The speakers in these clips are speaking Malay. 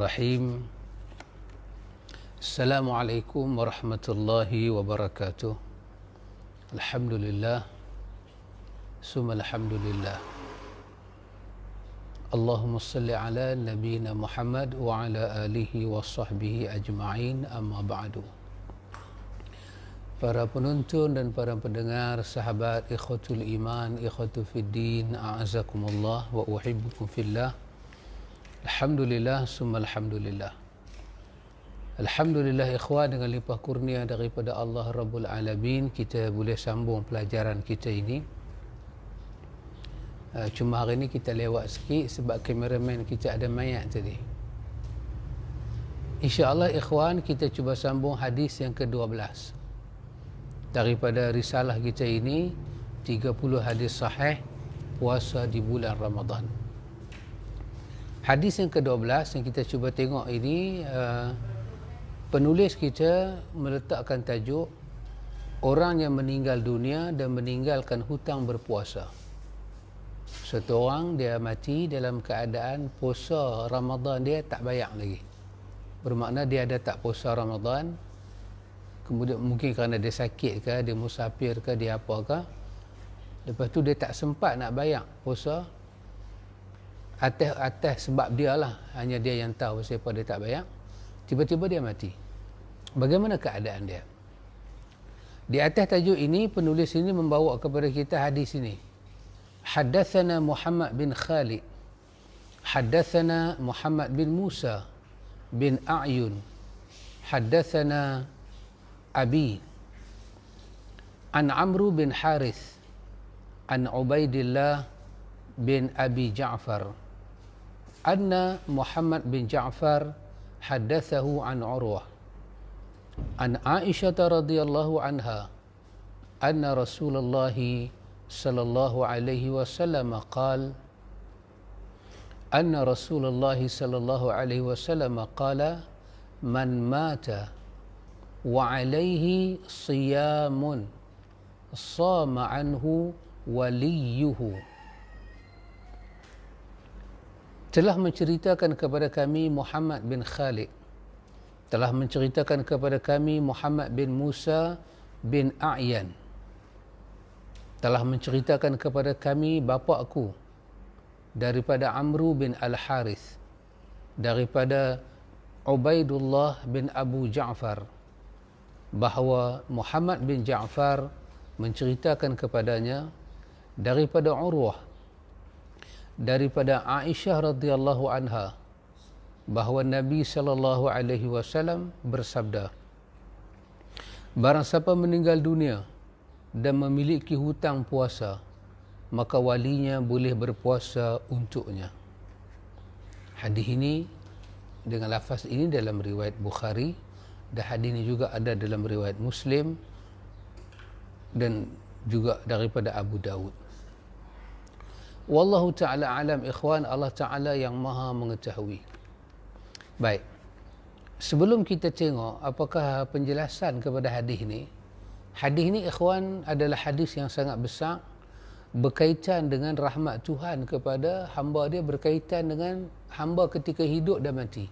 Bismillahirrahmanirrahim. Assalamualaikum warahmatullahi wabarakatuh. Alhamdulillah. Summa alhamdulillah. Allahumma salli ala nabiyina Muhammad wa ala alihi wa sahbihi ajma'in, amma ba'du. Para penonton dan para pendengar, sahabat, ikhwatul iman, ikhwatul fiddin, a'azakumullah wa uhibbukum fillah. Alhamdulillah, summa alhamdulillah. Alhamdulillah ikhwan, dengan limpah kurnia daripada Allah Rabbul Alamin, kita boleh sambung pelajaran kita ini. Cuma hari ini kita lewat sikit sebab kameraman kita ada mayat tadi. InsyaAllah ikhwan, kita cuba sambung hadis yang ke-12 daripada risalah kita ini, 30 hadis sahih puasa di bulan Ramadan. Hadis yang ke-12 yang kita cuba tengok ini, penulis kita meletakkan tajuk orang yang meninggal dunia dan meninggalkan hutang berpuasa. Satu orang dia mati dalam keadaan puasa Ramadan dia tak bayar lagi. Bermakna dia ada tak puasa Ramadan, kemudian mungkin kerana dia sakit ke, dia musafir ke, dia apa ke, lepas tu dia tak sempat nak bayar puasa atas sebab dia lah, hanya dia yang tahu siapa dia tak bayar. Tiba-tiba dia mati. Bagaimana keadaan dia? Di atas tajuk ini, penulis ini membawa kepada kita hadis ini. Haddatsana Muhammad bin Khalid, haddatsana Muhammad bin Musa bin A'yun, haddatsana Abi an Amru bin Harith an Ubaidillah bin Abi Ja'far anna Muhammad bin Ja'far haddathahu an Urwah an Aisyah radhiyallahu anha anna Rasulullah sallallahu alaihi wasallam qala anna Rasulullah sallallahu alaihi wasallam qala man mata wa alaihi siyamun sama anhu waliyuhu. Telah menceritakan kepada kami Muhammad bin Khalid, telah menceritakan kepada kami Muhammad bin Musa bin A'yan, telah menceritakan kepada kami bapakku daripada Amru bin Al-Harith, daripada Ubaidullah bin Abu Ja'far, bahawa Muhammad bin Ja'far menceritakan kepadanya daripada Urwah, daripada Aisyah radhiyallahu anha, bahawa Nabi sallallahu alaihi wasallam bersabda, barang siapa meninggal dunia dan memiliki hutang puasa, maka walinya boleh berpuasa untuknya. Hadis ini dengan lafaz ini dalam riwayat Bukhari, dan hadis ini juga ada dalam riwayat Muslim dan juga daripada Abu Daud. Wallahu ta'ala alam ikhwan, Allah Ta'ala yang maha mengetahui. Baik, sebelum kita tengok apakah penjelasan kepada hadis ini. Hadis ini ikhwan adalah hadis yang sangat besar, berkaitan dengan rahmat Tuhan kepada hamba dia, berkaitan dengan hamba ketika hidup dan mati.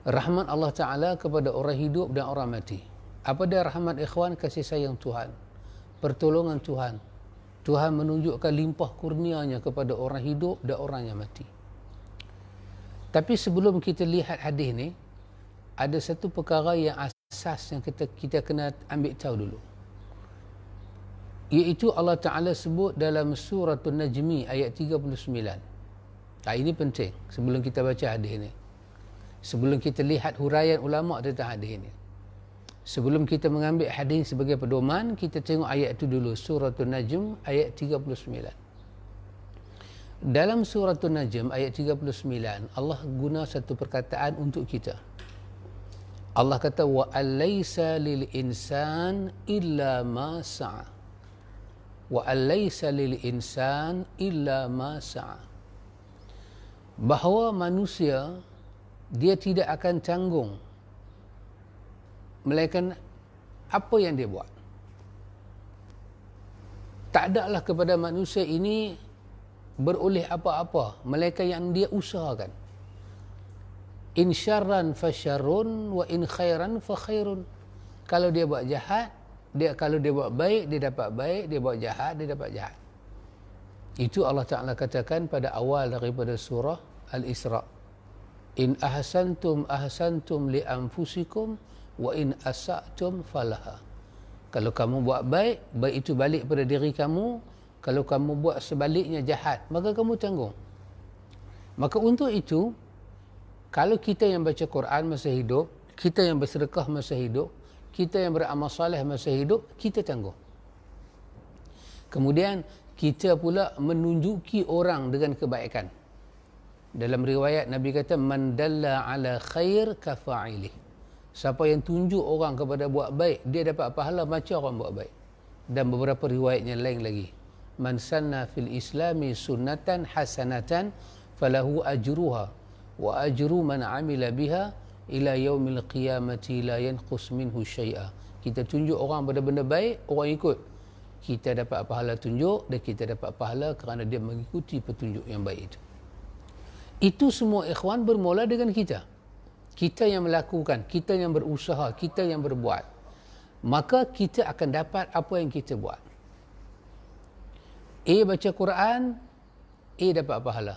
Rahmat Allah Ta'ala kepada orang hidup dan orang mati. Apa dia rahmat ikhwan? Kasih sayang Tuhan, pertolongan Tuhan. Tuhan menunjukkan limpah kurnianya kepada orang hidup dan orang yang mati. Tapi sebelum kita lihat hadis ni, ada satu perkara yang asas yang kita kena ambil tahu dulu. Iaitu Allah Ta'ala sebut dalam suratul Najmi ayat 39. Ini penting sebelum kita baca hadis ni. Sebelum kita lihat huraian ulama tentang hadis ini. Sebelum kita mengambil hadis sebagai pedoman, kita tengok ayat itu dulu. Suratul Najm ayat 39. Dalam Suratul Najm ayat 39, Allah guna satu perkataan untuk kita. Allah kata, wa alaysa lil insan illa ma sa'a. Wa alaysa lil insan illa ma sa'a. Bahawa manusia dia tidak akan tanggung melainkan apa yang dia buat. Tak adalah kepada manusia ini beroleh apa-apa melainkan yang dia usahakan. In syarran fa syarrun wa in khairan fa khairun. Kalau dia buat jahat, kalau dia buat baik, dia dapat baik, dia buat jahat, dia dapat jahat. Itu Allah Ta'ala katakan pada awal daripada surah Al-Isra. In ahsantum ahsantum li anfusikum wa in asa'tum falaha. Kalau kamu buat baik, baik itu balik pada diri kamu. Kalau kamu buat sebaliknya jahat, maka kamu tanggung. Maka untuk itu, kalau kita yang baca Quran masa hidup, kita yang bersedekah masa hidup, kita yang beramal soleh masa hidup, kita tanggung. Kemudian kita pula menunjuki orang dengan kebaikan. Dalam riwayat Nabi kata, man dalla ala khair kafa'ilih. Siapa yang tunjuk orang kepada buat baik, dia dapat pahala macam orang buat baik. Dan beberapa riwayatnya lain lagi. Man sanna fil islami sunnatan hasanatan falahu ajruha wa ajru man amila biha ila yaumil qiyamati la yanqus minhu syai'a. Kita tunjuk orang pada benda baik, orang ikut. Kita dapat pahala tunjuk dan kita dapat pahala kerana dia mengikuti petunjuk yang baik itu. Itu semua ikhwan bermula dengan kita. Kita yang melakukan, kita yang berusaha, kita yang berbuat. Maka kita akan dapat apa yang kita buat. A baca Quran, A dapat pahala.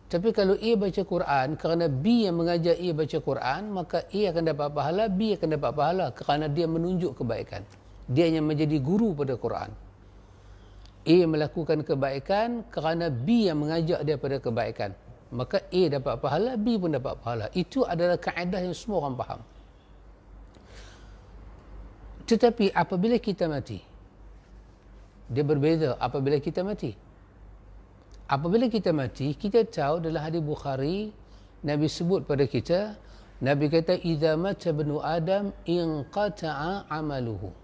Tapi kalau A baca Quran kerana B yang mengajar A baca Quran, maka A akan dapat pahala, B akan dapat pahala kerana dia menunjuk kebaikan. Dia yang menjadi guru pada Quran. A melakukan kebaikan kerana B yang mengajak dia pada kebaikan. Maka A dapat pahala, B pun dapat pahala. Itu adalah kaedah yang semua orang faham. Tetapi apabila kita mati, dia berbeza apabila kita mati. Apabila kita mati, kita tahu dalam hadis Bukhari, Nabi sebut pada kita, Nabi kata, "Idza mata ibnu Adam inqata'a amaluhu."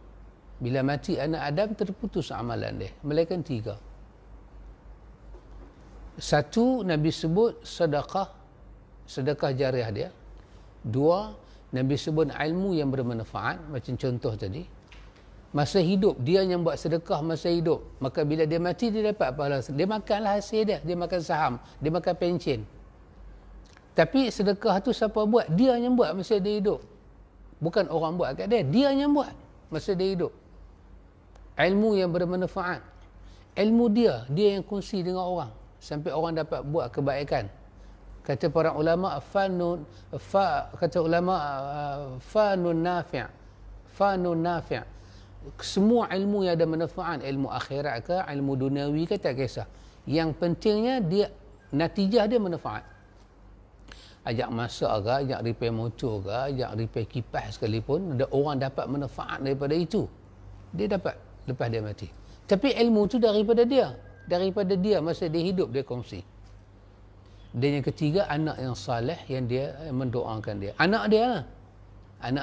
Bila mati anak Adam, terputus amalan dia. Melainkan 3. 1, Nabi sebut sedekah jariah dia. 2, Nabi sebut ilmu yang bermanfaat, macam contoh tadi. Masa hidup, dia yang buat sedekah masa hidup. Maka bila dia mati, dia dapat pahala. Dia makanlah hasil dia. Dia makan saham. Dia makan pencen. Tapi sedekah tu siapa buat? Dia yang buat masa dia hidup. Bukan orang buat kat dia. Dia yang buat masa dia hidup. Ilmu yang bermanfaat. Ilmu dia yang kongsi dengan orang. Sampai orang dapat buat kebaikan. Kata para ulama, fanun nafi'. Fanun nafi'. Semua ilmu yang ada manfaat, ilmu akhirat ke, ilmu duniawi ke, tak kisah. Yang pentingnya dia, natijah dia manfaat. Ajak masak ke, ajak repair motor ke, ajak repair kipas sekalipun, ada orang dapat manfaat daripada itu. Dia dapat lepas dia mati. Tapi ilmu tu daripada dia masa dia hidup, dia kongsi. Dan yang ketiga, anak yang saleh yang dia mendoakan dia. Anak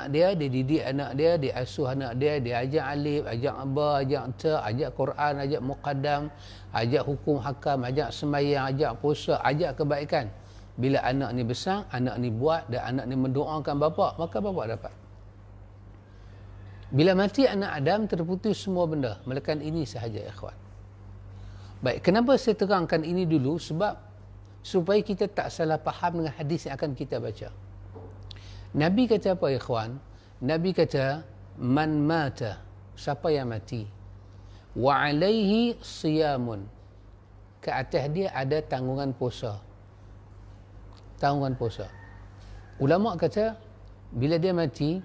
dia dididik anak dia, dia asuh anak dia ajak alif, ajak ba, ajak ta, ajak Quran, ajak muqaddam, ajak hukum hakam, ajak sembahyang, ajak puasa, ajak kebaikan. Bila anak ni besar, anak ni buat dan anak ni mendoakan bapa, maka bapa dapat. Bila mati anak Adam, terputus semua benda, melainkan ini sahaja, ikhwan. Baik, kenapa saya terangkan ini dulu? Sebab supaya kita tak salah faham dengan hadis yang akan kita baca. Nabi kata apa, ikhwan? Nabi kata, man mata, siapa yang mati, wa alaihi siyamun, ke atas dia ada tanggungan puasa. Ulama kata, bila dia mati,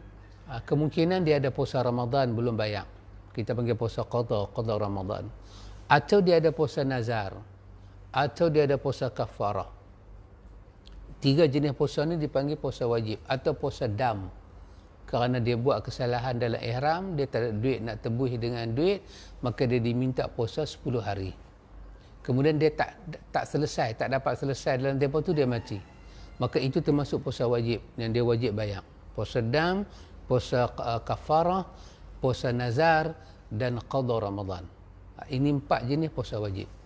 kemungkinan dia ada puasa Ramadan belum bayar. Kita panggil puasa qada Ramadan. Atau dia ada puasa nazar. Atau dia ada puasa kafarah. 3 jenis puasa ni dipanggil puasa wajib atau puasa dam. Kerana dia buat kesalahan dalam ihram, dia tak ada duit nak tebus dengan duit, maka dia diminta puasa 10 hari. Kemudian dia tak selesai, tak dapat selesai dalam tempoh tu, dia mati. Maka itu termasuk puasa wajib yang dia wajib bayar. Puasa dam, puasa kafarah, puasa nazar dan qada Ramadan. Ini 4 jenis puasa wajib.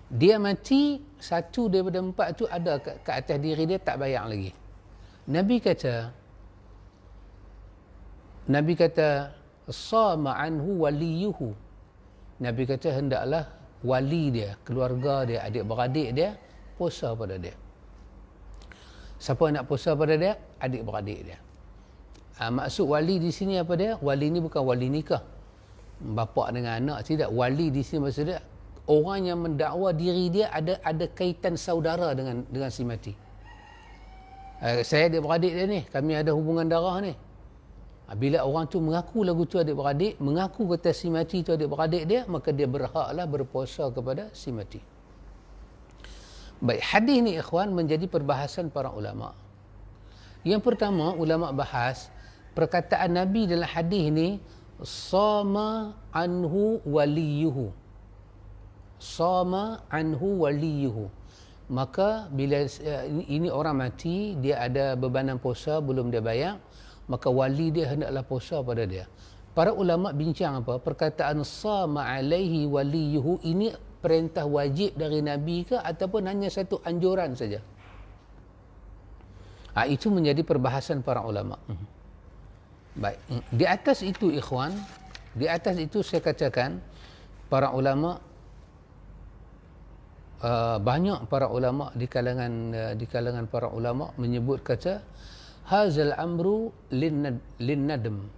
Dia mati, 1 daripada 4 tu ada ke atas diri dia, tak bayar lagi. Nabi kata sama anhu waliyuhu. Nabi kata hendaklah wali dia, keluarga dia, adik-beradik dia puasa pada dia. Siapa nak puasa pada dia? Adik-beradik dia. Maksud wali di sini apa dia? Wali ni bukan wali nikah, bapa dengan anak, tidak. Wali di sini maksud dia orang yang mendakwa diri dia ada kaitan saudara dengan si mati. Saya adik-beradik dia ni, kami ada hubungan darah ni. Bila orang tu mengaku lagu tu adik-beradik, mengaku kata si mati tu adik-beradik dia, maka dia berhaklah berpuasa kepada si mati. Baik, hadis ni ikhwan menjadi perbahasan para ulama. Yang pertama, ulama bahas perkataan Nabi dalam hadis ni, sama anhu waliyuhu. Sama anhu waliyuhu. Maka bila ini orang mati, dia ada bebanan puasa belum dia bayar, maka wali dia hendaklah puasa pada dia. Para ulama bincang apa? Perkataan sama alaihi waliyuhu ini perintah wajib dari Nabi ke ataupun hanya satu anjuran saja? Itu menjadi perbahasan para ulama. Baik, di atas itu ikhwan, di atas itu saya katakan para ulama, banyak para ulama di kalangan para ulama menyebut kata hazal amru lin nadm.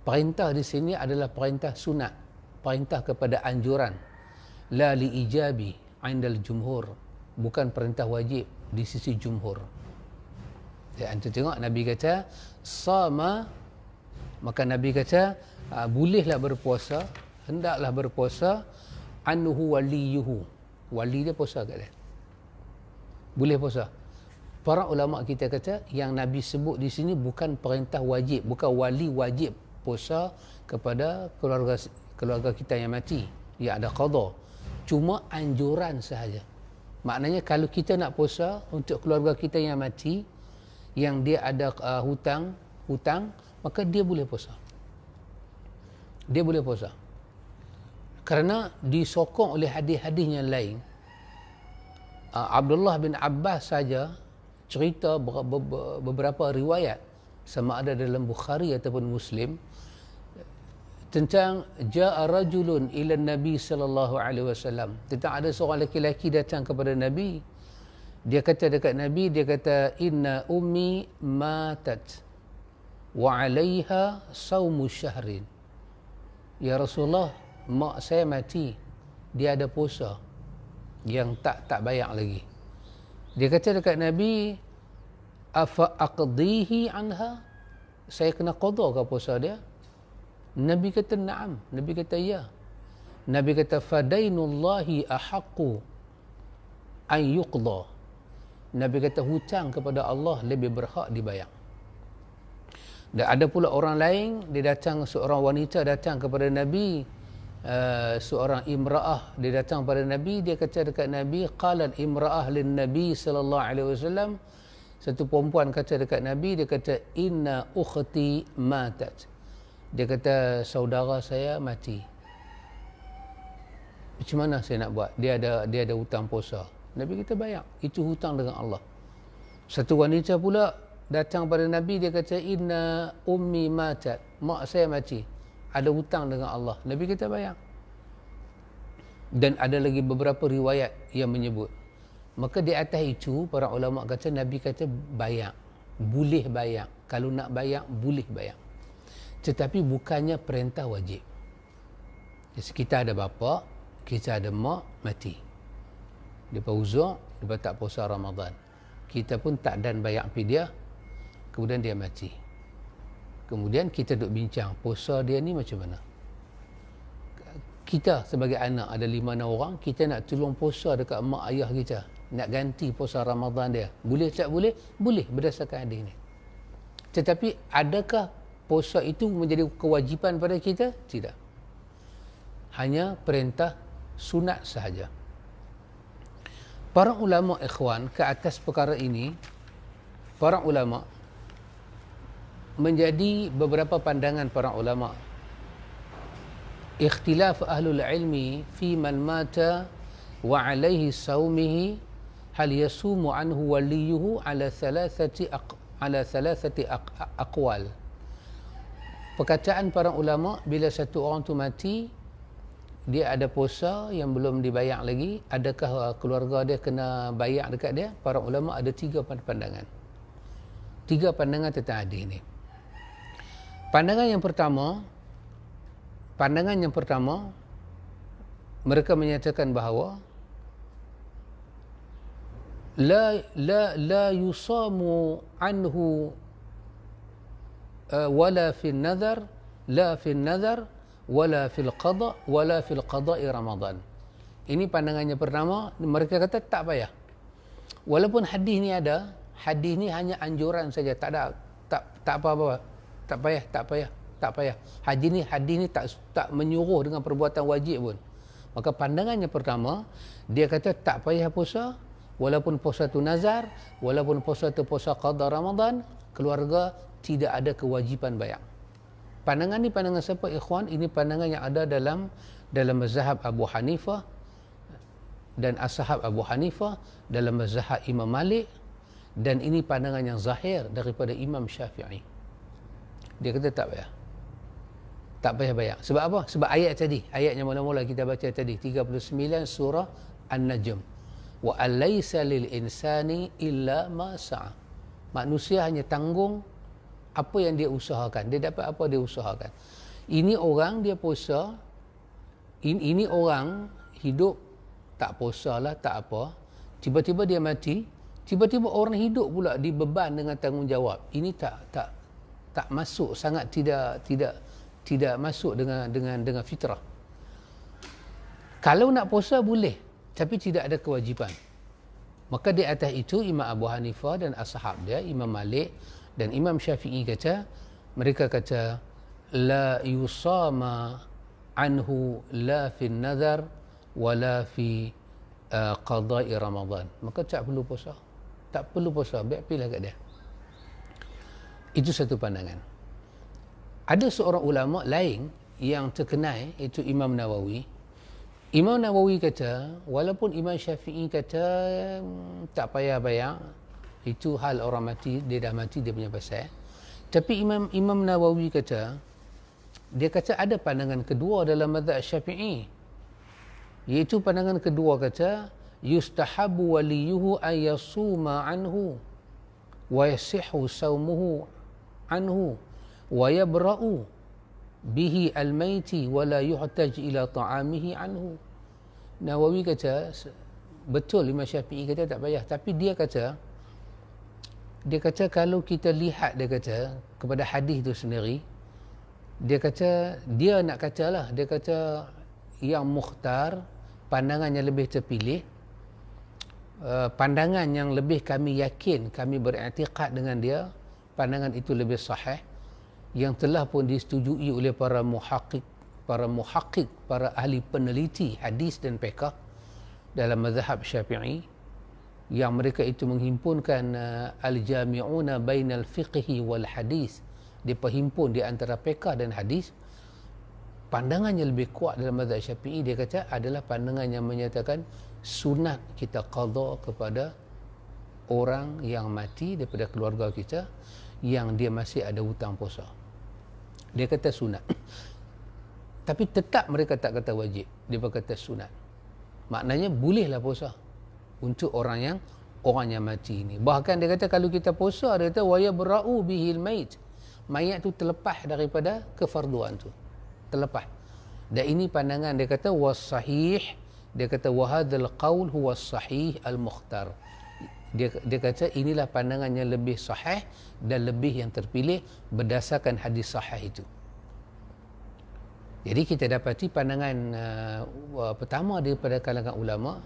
Perintah di sini adalah perintah sunat, perintah kepada anjuran, la li ijabi indal jumhur, bukan perintah wajib di sisi jumhur. Ya, anda tengok Nabi kata sama, maka Nabi kata bolehlah berpuasa, hendaklah berpuasa anhu waliyuhu, wali dia puasa kat dia, boleh puasa. Para ulama kita kata yang Nabi sebut di sini bukan perintah wajib, bukan wali wajib puasa kepada keluarga kita yang mati, yang ada qada, cuma anjuran sahaja. Maknanya kalau kita nak puasa untuk keluarga kita yang mati, yang dia ada hutang, maka dia boleh puasa. Dia boleh puasa. Kerana disokong oleh hadis-hadis yang lain. Abdullah bin Abbas saja cerita beberapa riwayat, sama ada dalam Bukhari ataupun Muslim, tentang ja'a rajulun ila Nabi sallallahu alaihi wasallam, tentang ada seorang lelaki datang kepada Nabi. Dia kata dekat Nabi, dia kata inna ummi matat wa 'alaiha saumu syahrin. Ya Rasulullah, mak saya mati, dia ada puasa yang tak bayar lagi. Dia kata dekat Nabi, afa aqdihi anha, saya kena qada ke puasa dia? Nabi kata na'am. Nabi kata ya. Nabi kata fadainullahi ahaqqu an yuqda. Nabi kata hutang kepada Allah lebih berhak dibayar. Dan ada pula orang lain, dia datang, seorang wanita datang kepada Nabi, seorang imra'ah, dia datang pada Nabi, dia kata dekat Nabi, qalat imra'ah lin Nabi sallallahu alaihi wasallam, satu perempuan kata dekat Nabi, dia kata inna ukhti matat. Dia kata saudara saya mati. Macam mana saya nak buat? Dia ada hutang puasa. Nabi kita bayar. Itu hutang dengan Allah. Satu wanita pula datang pada Nabi, dia kata inna ummi matat, mak saya mati, ada hutang dengan Allah. Nabi kita bayar. Dan ada lagi beberapa riwayat yang menyebut. Maka di atas itu para ulama kata Nabi kata bayar, boleh bayar. Kalau nak bayar boleh bayar. Tetapi bukannya perintah wajib. Jadi kita ada bapa, kita ada mak mati, dia uzur, dia tak puasa Ramadan, kita pun tak dan bayar fidyah, kemudian dia mati. Kemudian kita duk bincang puasa dia ni macam mana. Kita sebagai anak ada 5-6 orang, kita nak tolong puasa dekat mak ayah kita, nak ganti puasa Ramadan dia, boleh tak boleh? Boleh berdasarkan hadis ni. Tetapi adakah puasa itu menjadi kewajipan pada kita? Tidak. Hanya perintah sunat sahaja. Para ulama ikhwan ke atas perkara ini, para ulama menjadi beberapa pandangan para ulama. Ikhtilaf ahlul ilmi fi man mata wa alaihi saumihi hal yasumu anhu waliyuhu ala thalathati aqwal. Perkataan para ulama, bila satu orang tu mati, dia ada puasa yang belum dibayar lagi, adakah keluarga dia kena bayar dekat dia? Para ulama ada 3 pandangan. 3 pandangan tentang hadis ni. Pandangan yang pertama, mereka menyatakan bahawa la yusamu anhu wala fi an-nadhar, la fi an-nadhar wala fil qada wala fil qada'i Ramadan. Ini pandangannya pertama, mereka kata tak payah. Walaupun hadis ni ada, hadis ni hanya anjuran saja, tak apa-apa. Tak payah. Hadis ni tak menyuruh dengan perbuatan wajib pun. Maka pandangannya pertama, dia kata tak payah puasa, walaupun puasa tu nazar, walaupun puasa tu puasa qada Ramadan, keluarga tidak ada kewajipan bayar. Pandangan ni pandangan siapa, ikhwan? Ini pandangan yang ada dalam mazhab Abu Hanifah dan ashab Abu Hanifah, dalam mazhab Imam Malik, dan ini pandangan yang zahir daripada Imam Syafi'i. Dia kata tak payah bayar. Sebab apa? Sebab ayat yang mula-mula kita baca tadi, 39 surah An-Najm. Wa alaysa lil insani illa ma sa'a. Manusia hanya tanggung apa yang dia usahakan. Dia dapat apa dia usahakan. Ini orang dia puasa, ini orang hidup tak puasa lah, tak apa. Tiba-tiba dia mati, tiba-tiba orang hidup pula dibeban dengan tanggungjawab. Ini tak masuk, sangat tidak masuk dengan fitrah. Kalau nak puasa boleh, tapi tidak ada kewajipan. Maka di atas itu Imam Abu Hanifah dan ashab dia, Imam Malik dan Imam Syafi'i mereka kata la yusama anhu la fi nazar wala fi qada'i Ramadan. Maka tak perlu puasa, biar pilih kat dia. Itu satu pandangan. Ada seorang ulama lain yang terkenal, itu Imam Nawawi. Imam Nawawi kata, walaupun Imam Syafi'i kata tak payah bayar, itu hal orang mati, dia dah mati, dia punya pasal. Tapi Imam Nawawi kata, dia kata ada pandangan kedua dalam mazhab Syafi'i. Iaitu pandangan kedua kata, yustahabu waliyuhu an yasuma anhu wa yasihhu saumuhu anhu wa yabra'u bihi al-maiti wa la yuhtaj ila ta'amihi anhu. Nawawi kata betul, Imam Syafi'i kata tak payah, tapi dia kata kalau kita lihat, dia kata kepada hadis itu sendiri, dia kata dia nak katalah, dia kata yang mukhtar, pandangan yang lebih terpilih, pandangan yang lebih kami yakin, kami beriktikad dengan dia, pandangan itu lebih sahih, yang telah pun disetujui oleh para muhaqqiq, para ahli peneliti hadis dan fiqh dalam mazhab Syafi'i, yang mereka itu menghimpunkan al-jami'una bainal fiqhi wal hadis, dia perhimpun di antara fiqh dan hadis. Pandangannya lebih kuat dalam mazhab Syafi'i, dia kata adalah pandangan yang menyatakan sunat kita qada kepada orang yang mati daripada keluarga kita yang dia masih ada hutang puasa. Dia kata sunat. Tapi tetap mereka tak kata wajib, dia berkata sunat. Maknanya bolehlah puasa untuk orang yang mati ini. Bahkan dia kata kalau kita puasa, dia kata wa yabra'u bihil mait. Mayat tu terlepas daripada kefarduan tu. Terlepas. Dan ini pandangan dia kata was sahih, dia kata wa hadzal qaul huwa sahih al-mukhtar. Dia kata inilah pandangan yang lebih sahih dan lebih yang terpilih berdasarkan hadis sahih itu. Jadi kita dapati pandangan pertama daripada kalangan ulama,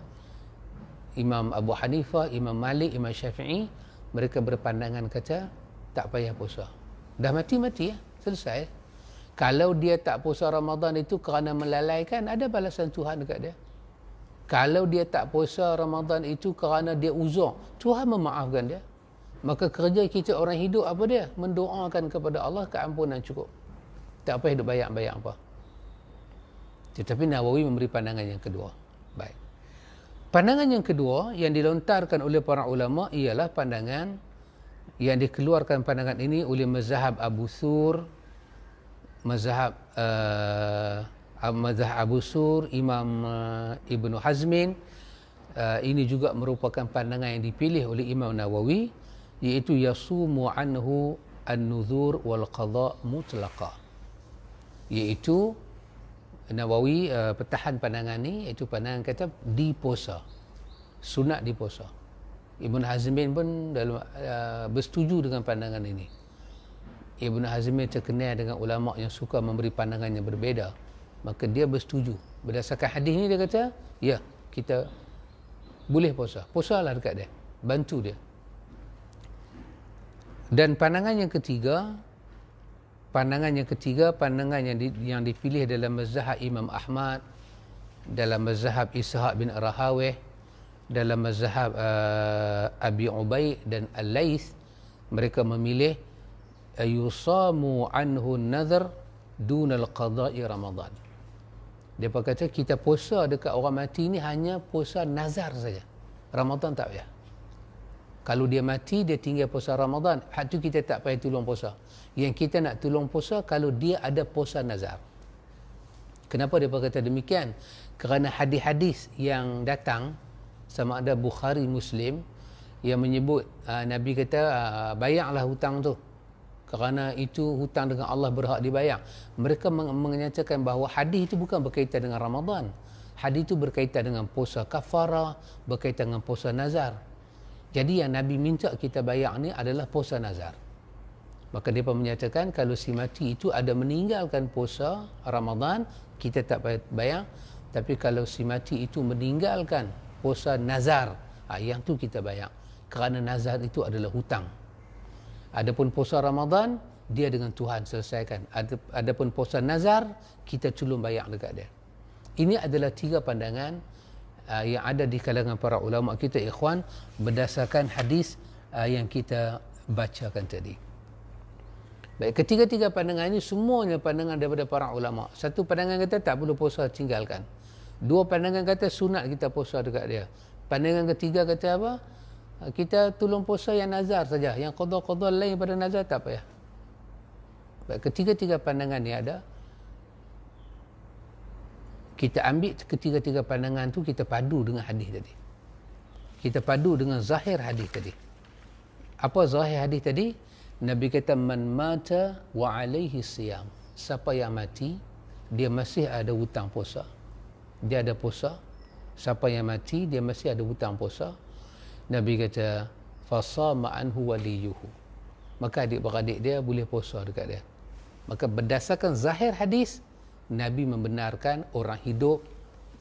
Imam Abu Hanifah, Imam Malik, Imam Syafi'i, mereka berpandangan kata tak payah puasa. Dah mati-mati ya, selesai. Kalau dia tak puasa Ramadan itu kerana melalaikan, ada balasan Tuhan dekat dia. Kalau dia tak puasa Ramadan itu kerana dia uzur, Tuhan memaafkan dia. Maka kerja kita orang hidup apa dia? Mendoakan kepada Allah keampunan cukup. Tak payah hidup bayang-bayang apa. Tetapi Nawawi memberi pandangan yang kedua. Baik. Pandangan yang kedua yang dilontarkan oleh para ulama ialah pandangan yang dikeluarkan pandangan ini oleh mazhab Abu Thur, mazhab mazhab Abu Sur, Imam Ibnu Hazmin. Ini juga merupakan pandangan yang dipilih oleh Imam Nawawi, iaitu yasumu anhu an-nuzur wal qada mutlaqa. Iaitu Nawawi pertahan pandangan ni, iaitu pandangan kata dipuasa, sunat dipuasa. Ibn Hazmin pun dalam bersetuju dengan pandangan ini. Ibn Hazmin terkenal dengan ulama yang suka memberi pandangan yang berbeza, maka dia bersetuju berdasarkan hadis ni. Dia kata ya, kita boleh puasa, puasalah dekat dia, bantu dia. Dan pandangan yang ketiga yang dipilih dalam mazhab Imam Ahmad, dalam mazhab Ishaq bin Rahawih, dalam mazhab Abi Ubaid dan Al-Laits, mereka memilih yusamu anhu an-nadhr duna al-qada'i Ramadan. Dia kata kita puasa dekat orang mati ni hanya puasa nazar saja, Ramadan tak payah. Kalau dia mati, dia tinggal puasa Ramadan, hak tu kita tak payah tolong puasa. Yang kita nak tolong puasa kalau dia ada puasa nazar. Kenapa dia berkata demikian? Kerana hadis-hadis yang datang, sama ada Bukhari, Muslim, yang menyebut Nabi kata bayarlah hutang tu, kerana itu hutang dengan Allah berhak dibayar. Mereka menyatakan bahawa hadis itu bukan berkaitan dengan Ramadan. Hadis itu berkaitan dengan puasa kafarah, berkaitan dengan puasa nazar. Jadi yang Nabi minta kita bayar ni adalah puasa nazar. Maka mereka menyatakan kalau si mati itu ada meninggalkan puasa Ramadan, kita tak payah bayar. Tapi kalau si mati itu meninggalkan puasa nazar, yang tu kita bayar. Kerana nazar itu adalah hutang. Adapun puasa Ramadan, dia dengan Tuhan selesaikan. Adapun puasa nazar, kita tolong bayar dekat dia. Ini adalah 3 pandangan yang ada di kalangan para ulama kita, ikhwan, berdasarkan hadis yang kita bacakan tadi. Baik, ketiga-tiga pandangan ini semuanya pandangan daripada para ulama. Satu pandangan kata tak perlu puasa, tinggalkan. 2 pandangan kata sunat kita puasa dekat dia. Pandangan ketiga kata apa? Kita tolong puasa yang nazar saja, yang qada-qada lain pada nazar tak payah. Baik, ketiga-tiga pandangan ni ada. Kita ambil ketiga-tiga pandangan tu, kita padu dengan hadis tadi. Kita padu dengan zahir hadis tadi. Apa zahir hadis tadi? Nabi kata man mata wa alaihi siyam. Siapa yang mati, dia masih ada hutang puasa. Dia ada puasa. Siapa yang mati, dia masih ada hutang puasa. Nabi kata fasama anhu waliyuhu. Maka adik-beradik dia boleh puasa dekat dia. Maka berdasarkan zahir hadis, Nabi membenarkan orang hidup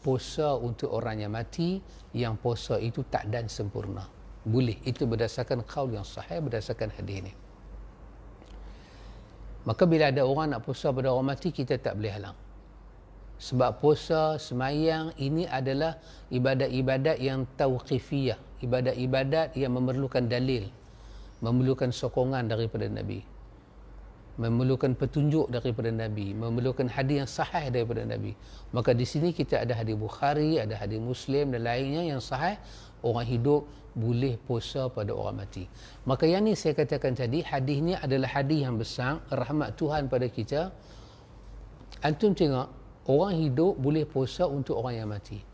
puasa untuk orang yang mati, yang puasa itu tak dan sempurna. Boleh. Itu berdasarkan qaul yang sahih, berdasarkan hadis ini. Maka bila ada orang nak puasa pada orang mati, kita tak boleh halang. Sebab puasa, semayang, ini adalah ibadat-ibadat yang tauqifiyah. Ibadat-ibadat yang memerlukan dalil, memerlukan sokongan daripada Nabi, memerlukan petunjuk daripada Nabi, memerlukan hadis yang sahih daripada Nabi. Maka di sini kita ada hadis Bukhari, ada hadis Muslim dan lainnya yang sahih, orang hidup boleh puasa pada orang mati. Maka yang ni saya katakan tadi, hadis ni adalah hadis yang besar, rahmat Tuhan pada kita. Antum tengok, orang hidup boleh puasa untuk orang yang mati.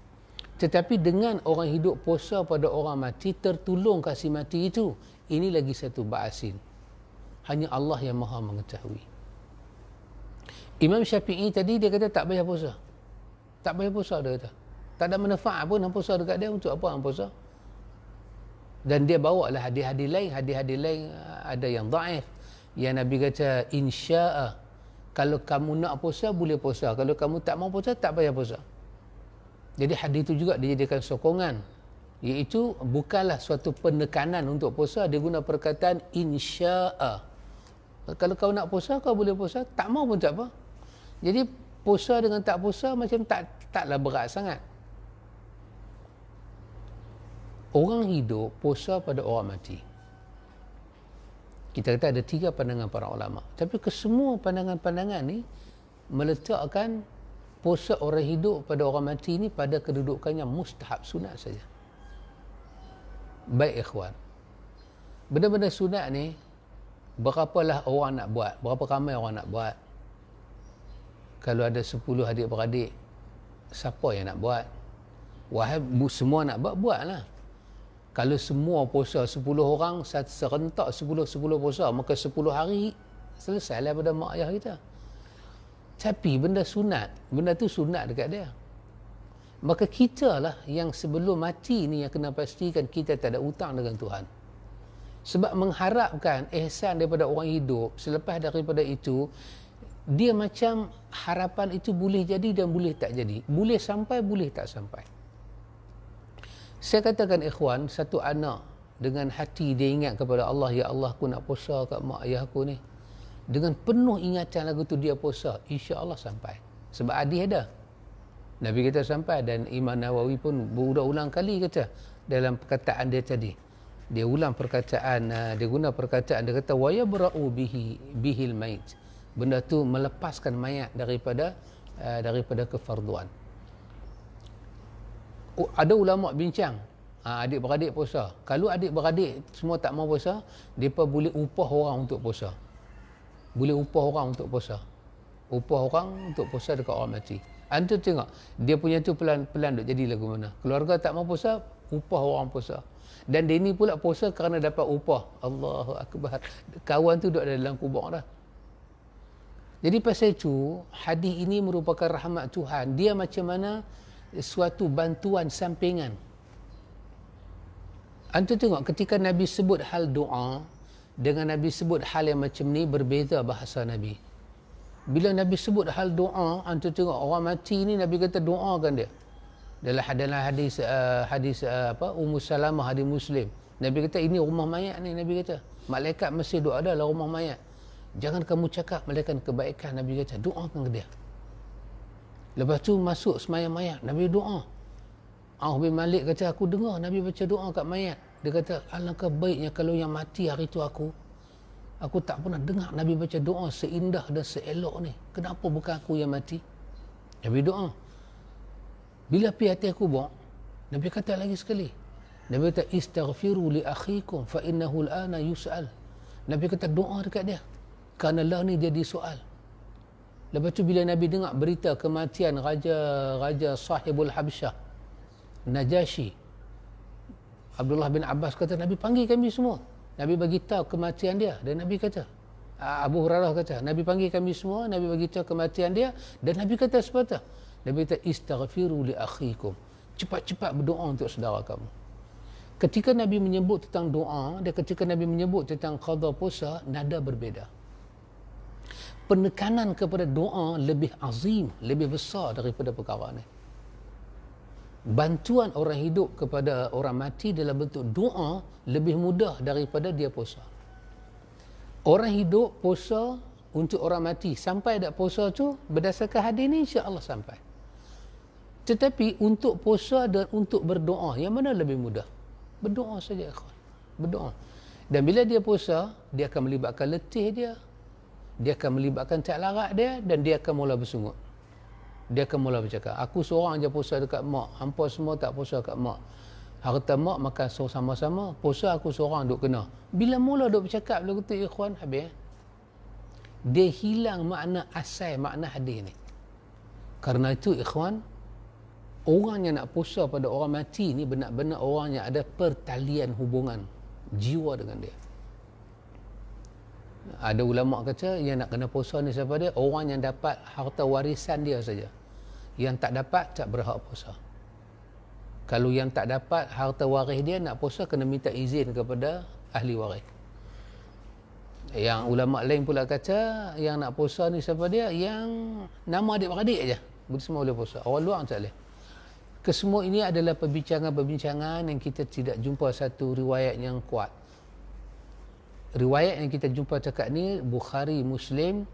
Tetapi dengan orang hidup puasa pada orang mati, tertolong kasih mati itu, ini lagi satu ba'asin. Hanya Allah yang maha mengetahui. Imam Syafi'i tadi dia kata tak payah puasa. Tak payah puasa, dia kata. Tak ada manfaat pun hang puasa dekat dia, untuk apa hang puasa? Dan dia bawa lah hadis-hadis lain. Hadis-hadis lain ada yang dhaif. Yang Nabi kata insya'a, kalau kamu nak puasa boleh puasa, kalau kamu tak mau puasa tak payah puasa. Jadi hadis itu juga dijadikan sokongan, iaitu bukanlah suatu penekanan untuk puasa. Dia guna perkataan insya'a. Kalau kau nak puasa, kau boleh puasa, tak mau pun tak apa. Jadi puasa dengan tak puasa macam taklah berat sangat. Orang hidup puasa pada orang mati. Kita kata ada 3 pandangan para ulama. Tapi kesemua pandangan-pandangan ni meletakkan puasa orang hidup pada orang mati ni pada kedudukannya mustahab, sunat saja. Baik ikhwan, benda-benda sunat ni berapalah orang nak buat, berapa ramai orang nak buat. kalau ada 10 adik-beradik, siapa yang nak buat? Wahai semua nak buatlah. Kalau semua puasa 10 orang serentak 10 puasa, maka 10 hari selesailah pada mak ayah kita. Tapi benda sunat, benda tu sunat dekat dia. Maka kita lah yang sebelum mati ni yang kena pastikan kita tak ada hutang dengan Tuhan. Sebab mengharapkan ihsan daripada orang hidup, selepas daripada itu, dia macam harapan itu boleh jadi dan boleh tak jadi. Boleh sampai, boleh tak sampai. Saya katakan ikhwan, satu anak dengan hati dia ingat kepada Allah, ya Allah aku nak puasa kat mak ayah aku ni. Dengan penuh ingatan lagu tu dia puasa, insya Allah sampai. Sebab hadis ada. Nabi kita sampai, dan Imam Nawawi pun berulang-ulang kali kata dalam perkataan dia tadi. Dia ulang perkataan, dia guna perkataan, dia kata wa yabra'u bihil mait. Benda tu melepaskan mayat daripada kefarduan. Ada ulama bincang, adik-beradik puasa. Kalau adik-beradik semua tak mau puasa, mereka boleh upah orang untuk puasa. Boleh upah orang untuk puasa. Upah orang untuk puasa dekat orang mati. Anda tengok, dia punya tu pelan-pelan duk jadi lagu mana. Keluarga tak mau puasa, upah orang puasa. Dan dia ni pula puasa kerana dapat upah. Allahu Akbar. Kawan tu duk ada dalam kubur dah. Jadi pasal itu, hadis ini merupakan rahmat Tuhan. Dia macam mana suatu bantuan sampingan. Anda tengok ketika Nabi sebut hal doa dengan Nabi sebut hal yang macam ni, berbeza bahasa Nabi. Bila Nabi sebut hal doa, anda tengok orang mati ni Nabi kata doakan dia. Dalam hadis Ummu Salamah, hadis Muslim, Nabi kata ini rumah mayat ni. Nabi kata malaikat masih doa dalam rumah mayat. Jangan kamu cakap malaikat kebaikan, Nabi kata doakan ke dia. Lepas tu masuk semayang mayat, Nabi doa. Auf bin Malik kata aku dengar Nabi baca doa kat mayat. Dia kata alangkah baiknya kalau yang mati hari tu aku tak pernah dengar Nabi baca doa seindah dan seelok ni. Kenapa bukan aku yang mati? Nabi doa. Bila pi hati aku buang, Nabi kata lagi sekali. Nabi kata istaghfiru li akhikum fa innahu al-ana yus'al. Nabi kata doa dekat dia, kerana lah ni dia disoal. Lepas tu bila Nabi dengar berita kematian Raja Sahibul Habsyah, Najashi, Abdullah bin Abbas kata Nabi panggil kami semua. Nabi bagi tahu kematian dia, dan Nabi kata, Abu Hurairah kata, Nabi panggil kami semua, Nabi bagi tahu kematian dia, dan Nabi kata sepatah. Nabi kata istaghfiru li akhikum. Cepat-cepat berdoa untuk saudara kamu. Ketika Nabi menyebut tentang doa dan ketika Nabi menyebut tentang qada puasa, nada berbeza. Penekanan kepada doa lebih azim, lebih besar daripada perkara ni. Bantuan orang hidup kepada orang mati dalam bentuk doa lebih mudah daripada dia puasa. Orang hidup puasa untuk orang mati, sampai ada puasa tu berdasarkan hadis ni insya-Allah sampai. Tetapi untuk puasa dan untuk berdoa, yang mana lebih mudah? Berdoa saja ikhwan. Berdoa. Dan bila dia puasa, dia akan melibatkan letih dia akan melibatkan tak larat dia, dan dia akan mula bersungut. Dia akan mula bercakap, aku seorang je puasa dekat mak, hampa semua tak puasa kat mak. Harta mak makan sama-sama, puasa aku seorang duk kena. Bila mula duk bercakap lagu tu ikhwan, habis. Dia hilang makna asal, makna hadis ni. Karena itu ikhwan, orang yang nak puasa pada orang mati ni benar-benar orang yang ada pertalian hubungan jiwa dengan dia. Ada ulama kata yang nak kena puasa ni siapa dia? Orang yang dapat harta warisan dia saja. Yang tak dapat tak berhak puasa. Kalau yang tak dapat harta waris dia nak puasa, kena minta izin kepada ahli waris. Yang ulama lain pula kata yang nak puasa ni siapa dia? Yang nama adik-beradik aja. Semua boleh puasa. Orang luar tak boleh. Kesemua ini adalah perbincangan-perbincangan yang kita tidak jumpa satu riwayat yang kuat. Riwayat yang kita jumpa cakap ni Bukhari, Muslim.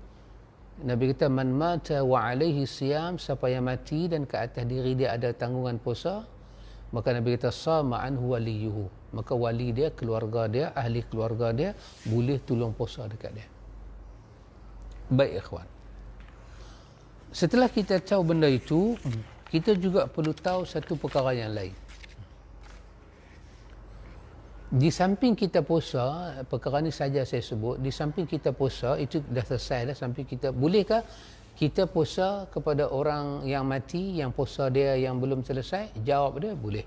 Nabi kata man mata wa alaihi siyam, siapa yang mati dan ke atas diri dia ada tanggungan puasa, maka Nabi kata sama anhu waliyuhu, maka wali dia, keluarga dia, ahli keluarga dia boleh tolong puasa dekat dia. Baik ikhwan, setelah kita tahu benda itu, kita juga perlu tahu satu perkara yang lain. Di samping kita puasa, perkara ni saja saya sebut, di samping kita puasa, itu dah selesai dah, samping kita, bolehkah kita puasa kepada orang yang mati, yang puasa dia yang belum selesai? Jawab dia, boleh.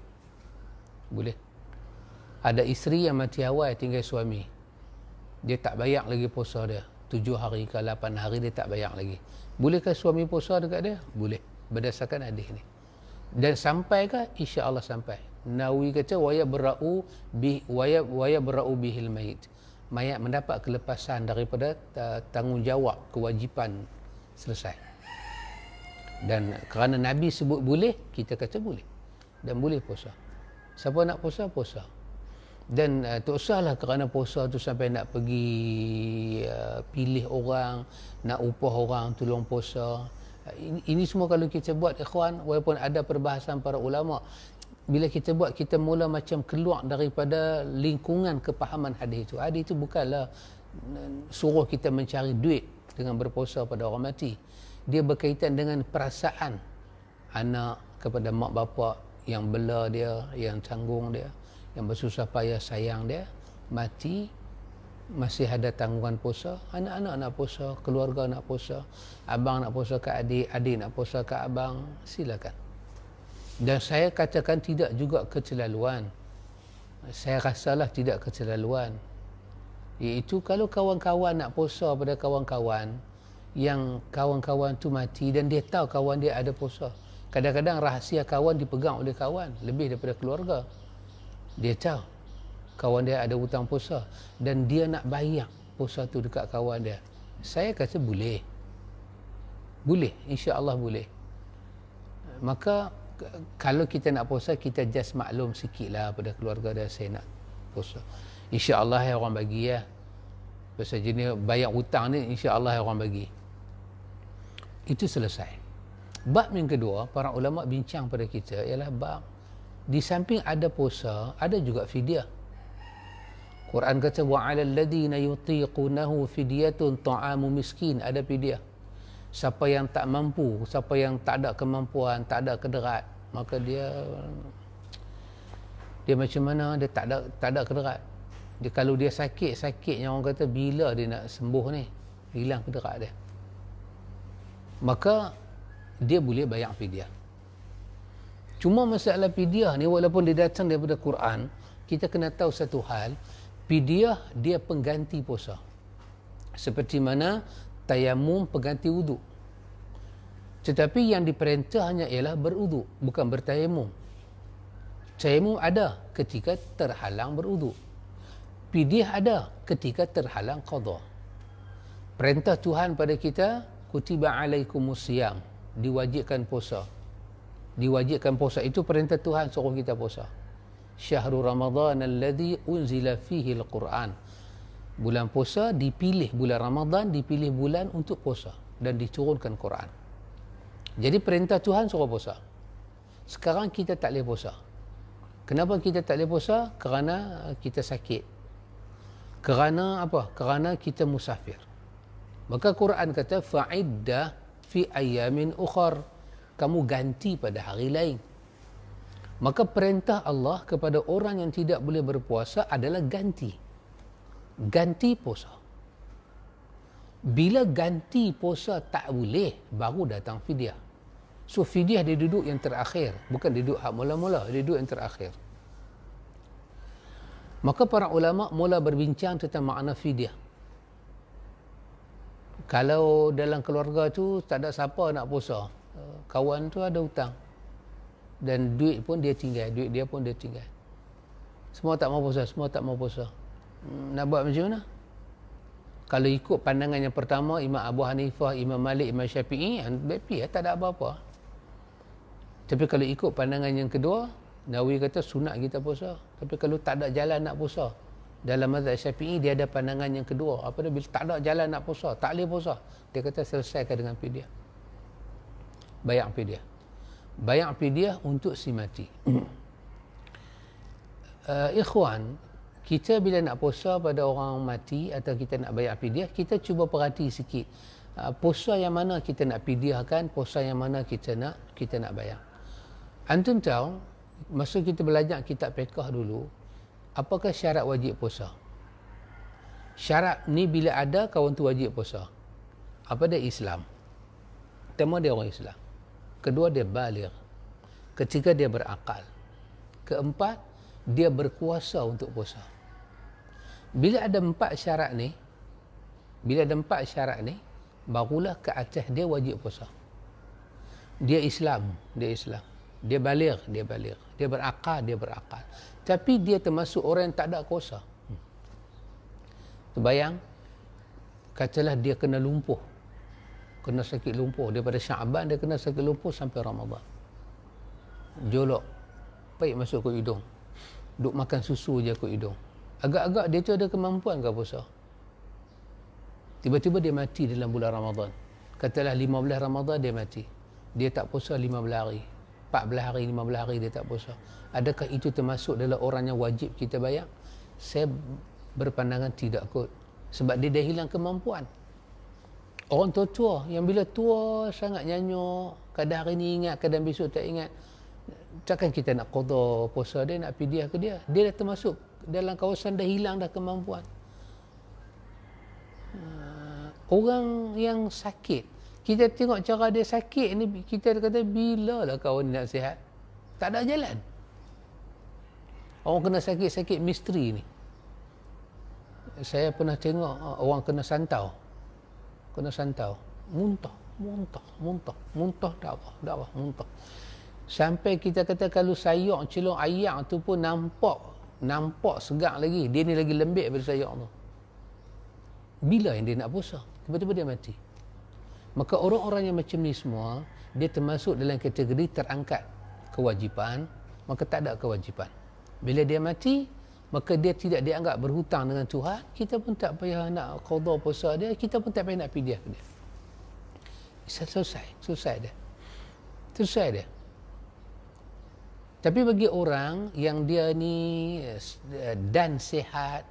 Boleh. Ada isteri yang mati awal tinggal suami. Dia tak bayar lagi puasa dia. 7 hari ke 8 hari dia tak bayar lagi. Bolehkah suami puasa dekat dia? Boleh. Berdasarkan hadis ni. Dan sampai ke? Insya-Allah sampai. Nawawi kata waya bera'u bihil mayit. Mayat mendapat kelepasan daripada tanggungjawab, kewajipan, selesai. Dan kerana Nabi sebut boleh, kita kata boleh. Dan boleh puasa. Siapa nak puasa, puasa. Dan tak usahlah kerana puasa tu sampai nak pergi pilih orang, nak upah orang tolong puasa. Ini semua kalau kita buat, ikhwan, walaupun ada perbahasan para ulama, bila kita buat, kita mula macam keluar daripada lingkungan kepahaman hadis itu. Hadis itu bukanlah suruh kita mencari duit dengan berpuasa pada orang mati. Dia berkaitan dengan perasaan anak kepada mak bapak yang bela dia, yang tanggung dia, yang bersusah payah sayang dia, mati, masih ada tanggungan puasa, anak-anak nak puasa, keluarga nak puasa, abang nak puasa ke adik, adik nak puasa ke abang, silakan. Dan saya katakan tidak juga keterlaluan. Saya rasalah tidak keterlaluan. Iaitu kalau kawan-kawan nak puasa pada kawan-kawan, yang kawan-kawan tu mati dan dia tahu kawan dia ada puasa. Kadang-kadang rahsia kawan dipegang oleh kawan lebih daripada keluarga. Dia tahu kawan dia ada hutang puasa dan dia nak bayar puasa tu dekat kawan dia. Saya kata boleh. Boleh, insya-Allah boleh. Maka kalau kita nak puasa, kita just maklum sikitlah pada keluarga dia, saya nak puasa. Insya-Allah orang bagi ya. Pasal jenis bayar hutang ni insya-Allah orang bagi. Itu selesai. Bab yang kedua, para ulama bincang pada kita ialah bab di samping ada puasa, ada juga fidyah. Quran kata wa 'alal ladzina yutiqunahu fidyatun ta'amu miskin, ada fidyah. Siapa yang tak mampu, siapa yang tak ada kemampuan, tak ada kederat, maka dia macam mana, dia tak ada kederat. Dia kalau dia sakitnya orang kata bila dia nak sembuh ni, hilang kederat dia, maka dia boleh bayar fidyah. Cuma masalah fidyah ni walaupun dia datang daripada Quran, kita kena tahu satu hal, fidyah dia pengganti puasa. Seperti mana tayamum pengganti wuduk. Tetapi yang diperintah hanya ialah berwuduk, bukan bertayamum. Tayamum ada ketika terhalang berwuduk. Fidyah ada ketika terhalang qada. Perintah Tuhan pada kita, kutiba alaikumusiyam, diwajibkan puasa. Diwajibkan puasa itu perintah Tuhan, suruh kita puasa. Syahrul Ramadan alladhi unzila fihi al-Quran. Bulan puasa dipilih, bulan Ramadan dipilih bulan untuk puasa dan diturunkan Quran. Jadi perintah Tuhan suruh puasa. Sekarang kita tak boleh puasa. Kenapa kita tak boleh puasa? Kerana kita sakit. Kerana apa? Kerana kita musafir. Maka Quran kata fa'iddah fi ayamin ukhar. Kamu ganti pada hari lain. Maka perintah Allah kepada orang yang tidak boleh berpuasa adalah ganti. Ganti puasa. Bila ganti puasa tak boleh, baru datang fidyah. So fidyah dia duduk yang terakhir, bukan duduk hak mula-mula, dia duduk yang terakhir. Maka para ulama mula berbincang tentang makna fidyah. Kalau dalam keluarga tu tak ada siapa nak puasa, kawan tu ada hutang dan duit pun dia tinggal, duit dia pun dia tinggal, semua tak mau puasa, semua tak mau puasa. Nak buat macam mana? Kalau ikut pandangan yang pertama, Imam Abu Hanifah, Imam Malik, Imam Syafi'i, happy, tak ada apa-apa. Tapi kalau ikut pandangan yang kedua, Nawawi kata sunat kita puasa. Tapi kalau tak ada jalan nak puasa, dalam mazhab Syafi'i dia ada pandangan yang kedua. Apa dia? Bila tak ada jalan nak puasa, tak boleh puasa, dia kata selesaikan dengan fidyah. Bayar fidyah. Bayar fidyah untuk si mati. Ikhwan, kita bila nak puasa pada orang mati atau kita nak bayar fidyah, kita cuba perhati sikit. Puasa yang mana kita nak fidyahkan, puasa yang mana kita nak bayar. Antum tahu, masa kita belajar kitab fiqh dulu, apakah syarat wajib puasa? Syarat ni bila ada, kawan tu wajib puasa. Apa dia? Islam. Pertama, dia orang Islam. Kedua, dia baligh. Ketiga, dia berakal. Keempat, dia berkuasa untuk puasa. Bila ada empat syarat ni, barulah ke atas dia wajib puasa. Dia Islam. Dia baligh. Dia berakal. Tapi dia termasuk orang yang tak ada kuasa. Terbayang, katalah dia kena lumpuh. Kena sakit lumpuh. Daripada Syaban dia kena sakit lumpuh sampai Ramadan. Jolok. Baik masuk ke hidung. Duk makan susu je ke hidung. Agak-agak dia tu ada kemampuan ke puasa. Tiba-tiba dia mati dalam bulan Ramadan. Katalah 15 Ramadan dia mati. Dia tak puasa 15 hari. 14 hari, 15 hari dia tak puasa. Adakah itu termasuk dalam orang yang wajib kita bayar? Saya berpandangan tidak kot. Sebab dia dah hilang kemampuan. Orang tua-tua yang bila tua sangat nyanyuk, kadang hari ni ingat, kadang besok tak ingat. Takkan kita nak qada puasa dia, nak fidyah ke dia? Dia dah termasuk dalam kawasan dah hilang dah kemampuan. Orang yang sakit, kita tengok cara dia sakit ni, kita kata bila lah kawan nak sihat? Tak ada jalan. Orang kena sakit-sakit misteri ni. Saya pernah tengok orang kena santau. Muntah, dakwah, muntah. Sampai kita kata kalau sayur celung ayak tu pun nampak segak lagi. Dia ni lagi lembik daripada sayur tu. Bila yang dia nak puasa? Tiba-tiba dia mati. Maka orang-orang yang macam ni semua, dia termasuk dalam kategori terangkat kewajipan, maka tak ada kewajipan. Bila dia mati, maka dia tidak dianggap berhutang dengan Tuhan. Kita pun tak payah nak qada puasa dia, kita pun tak payah nak fidyah dia. Selesai dia. Tapi bagi orang yang dia ni dan sihat,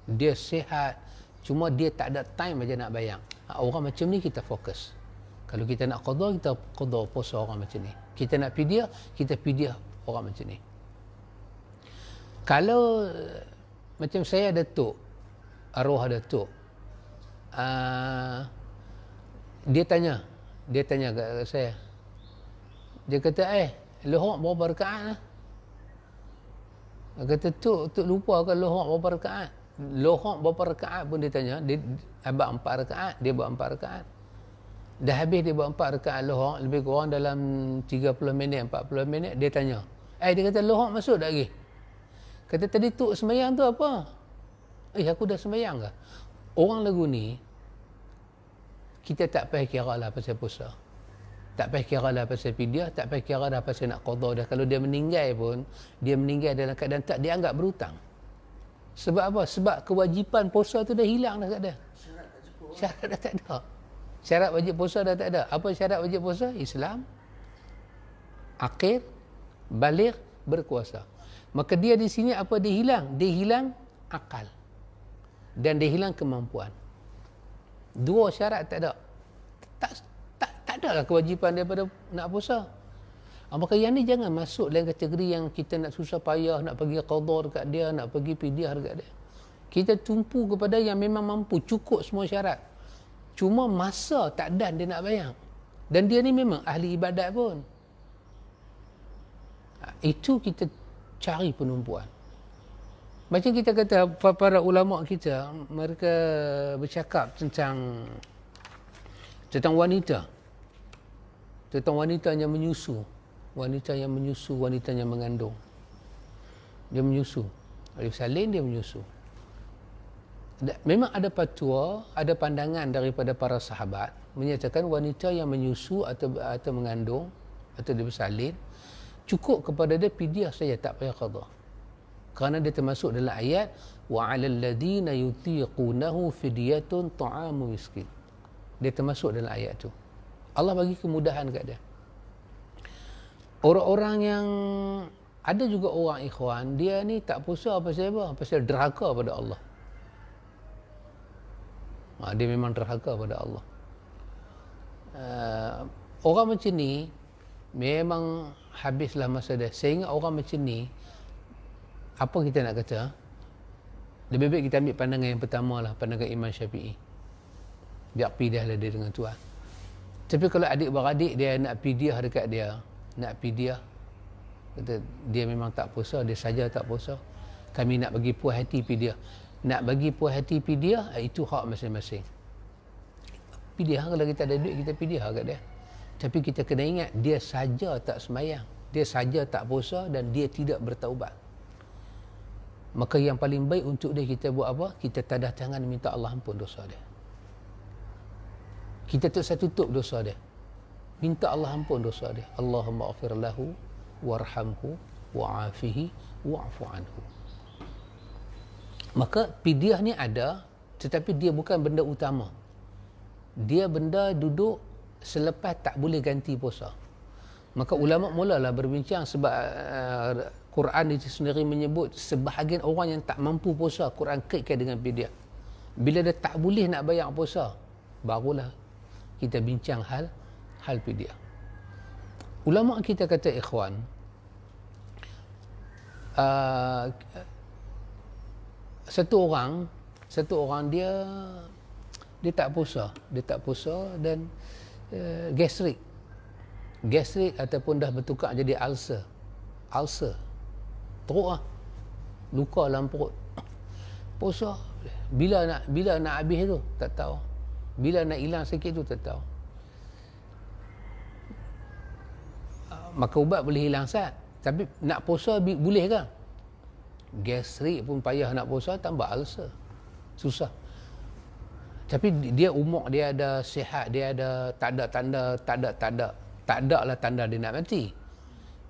dia sihat, cuma dia tak ada time aja nak bayang. Orang macam ni kita fokus. Kalau kita nak qada, kita qada puasa orang macam ni. Kita nak fidyah, kita fidyah orang macam ni. Kalau macam saya Datuk, arwah Datuk, dia tanya kat saya, dia kata lohok berapa rakaat lah? Dia kata Tok lupa ke lohok berapa rakaat? Lohok berapa rakaat pun dia tanya. Dia buat 4 rakaat, dia buat 4 rakaat. Dah habis dia buat 4 rakaat lohok, lebih kurang dalam 30 minit, 40 minit, dia tanya. Dia kata lohok masuk tak lagi? Kata tadi Tok sembahyang tu apa? Aku dah sembahyang ke? Orang lagu ni, kita tak payah kira lah pasal puasa. Tak payah kira lah pasal fidyah, tak payah kira lah pasal nak qada dah. Kalau dia meninggal pun, dia meninggal dalam keadaan tak dianggap berhutang. Sebab apa? Sebab kewajipan puasa tu dah hilang dah tak ada. Syarat dah tak ada. Syarat wajib puasa dah tak ada. Apa syarat wajib puasa? Islam, aqil, baligh, berkuasa. Maka dia di sini apa dia hilang? Dia hilang akal. Dan dia hilang kemampuan. Dua syarat tak ada. Tak ada lah kewajipan daripada nak puasa. Maka yang ni jangan masuk dalam kategori yang kita nak susah payah, nak pergi qada dekat dia, nak pergi fidyah dekat dia. Kita tumpu kepada yang memang mampu, cukup semua syarat. Cuma masa tak dan dia nak bayang. Dan dia ni memang ahli ibadat pun. Itu kita cari penumpuan. Macam kita kata, para ulama kita, mereka bercakap tentang wanita. Tentang wanita yang menyusu. Wanita yang mengandung. Dia menyusu. Alif salin dia menyusu. Memang ada fatwa, ada pandangan daripada para sahabat menyatakan wanita yang menyusu atau mengandung atau dia bersalin, cukup kepada dia fidyah saja, tak payah qada. Kerana dia termasuk dalam ayat wa 'alal ladzina yutiqunahu fidyatun ta'amu miskin. Dia termasuk dalam ayat tu. Allah bagi kemudahan kat dia. Orang-orang yang ada juga orang ikhwan, dia ni tak puasa pasal apa? Pasal derhaka pada Allah. Dia memang derhaka pada Allah. Orang macam ni memang habislah masa dia. Sehingga orang macam ni, apa kita nak kata? Lebih baik kita ambil pandangan yang pertama lah, pandangan Imam Syafi'i. Biar pidah lah dia dengan Tuhan. Tapi kalau adik-beradik dia nak pidiah dekat dia, nak pidiah, kata dia memang tak puasa, dia saja tak puasa, kami nak bagi puas hati pidiah. Nak bagi puas hati pidiah, itu hak masing-masing. Pidiah, kalau kita ada duit, kita pidiah kat dia. Tapi kita kena ingat, dia saja tak sembahyang, dia saja tak puasa dan dia tidak bertaubat. Maka yang paling baik untuk dia, kita buat apa? Kita tadah tangan minta Allah ampun dosa dia. Kita tak usah tutup dosa dia. Minta Allah ampun dosa dia. Allahumma aghfir lahu warhamhu wa'afihi wa'fu anhu. Maka pidiah ni ada, tetapi dia bukan benda utama. Dia benda duduk selepas tak boleh ganti puasa. Maka ulama mulalah berbincang sebab Quran itu sendiri menyebut sebahagian orang yang tak mampu puasa, Quran kaitkan dengan pidiah. Bila dia tak boleh nak bayar puasa, barulah kita bincang hal pidiah. Ulama kita kata, ikhwan, satu orang dia tak puasa dan gastrik ataupun dah bertukar jadi ulcer teruk luka dalam perut. Puasa bila nak habis tu tak tahu, bila nak hilang sakit tu tak tahu. Maka ubat boleh hilang sat, tapi nak puasa boleh ke? Gastrik pun payah nak puasa, tambah ulcer, susah. Tapi dia umur dia ada, sihat dia ada, tak ada lah tanda dia nak mati.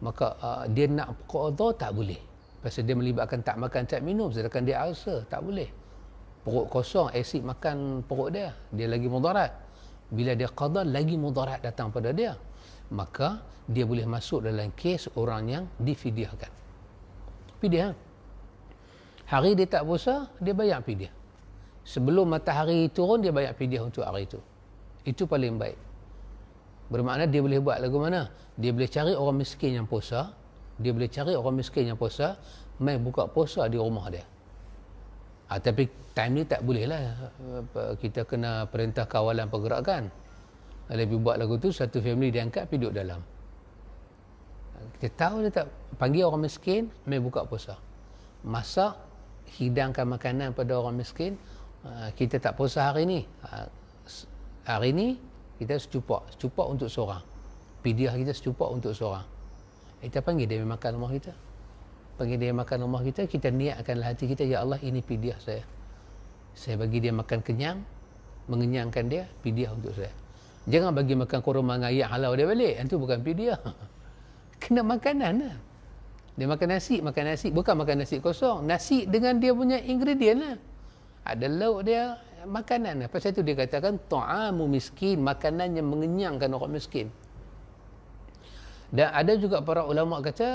Maka dia nak qada tak boleh, pasal dia melibatkan tak makan tak minum, sedangkan dia ulcer, tak boleh. Perut kosong, asid makan perut dia lagi mudarat. Bila dia qada, lagi mudarat datang pada dia. Maka dia boleh masuk dalam kes orang yang difidyahkan. Fidyah. Hari dia tak puasa, dia bayar fidyah. Sebelum matahari turun, dia bayar fidyah untuk hari itu. Itu paling baik. Bermakna dia boleh buat lagu mana? Dia boleh cari orang miskin yang puasa, mai buka puasa di rumah dia. Tapi time ni tak boleh lah, kita kena perintah kawalan pergerakan. Lebih buat lagu tu, satu family dia angkat pergi duduk dalam. Kita tahu dia tak, panggil orang miskin, mai buka puasa, masak, hidangkan makanan pada orang miskin. Kita tak puasa hari ni, kita secupak untuk seorang, pidiah kita secupak untuk seorang. Kita panggil dia makan rumah kita, kita niatkanlah hati kita, ya Allah, ini pidiah saya bagi dia makan kenyang, mengenyangkan dia, pidiah untuk saya. Jangan bagi makan kurma ngayak halau dia balik, itu bukan pidiah. Kena makanan lah. Dia makan nasi, bukan makan nasi kosong, nasi dengan dia punya ingredient lah, ada lauk dia, makanan lah. Pasal itu dia katakan ta'amu miskin, makanan yang mengenyangkan orang miskin. Dan ada juga para ulama kata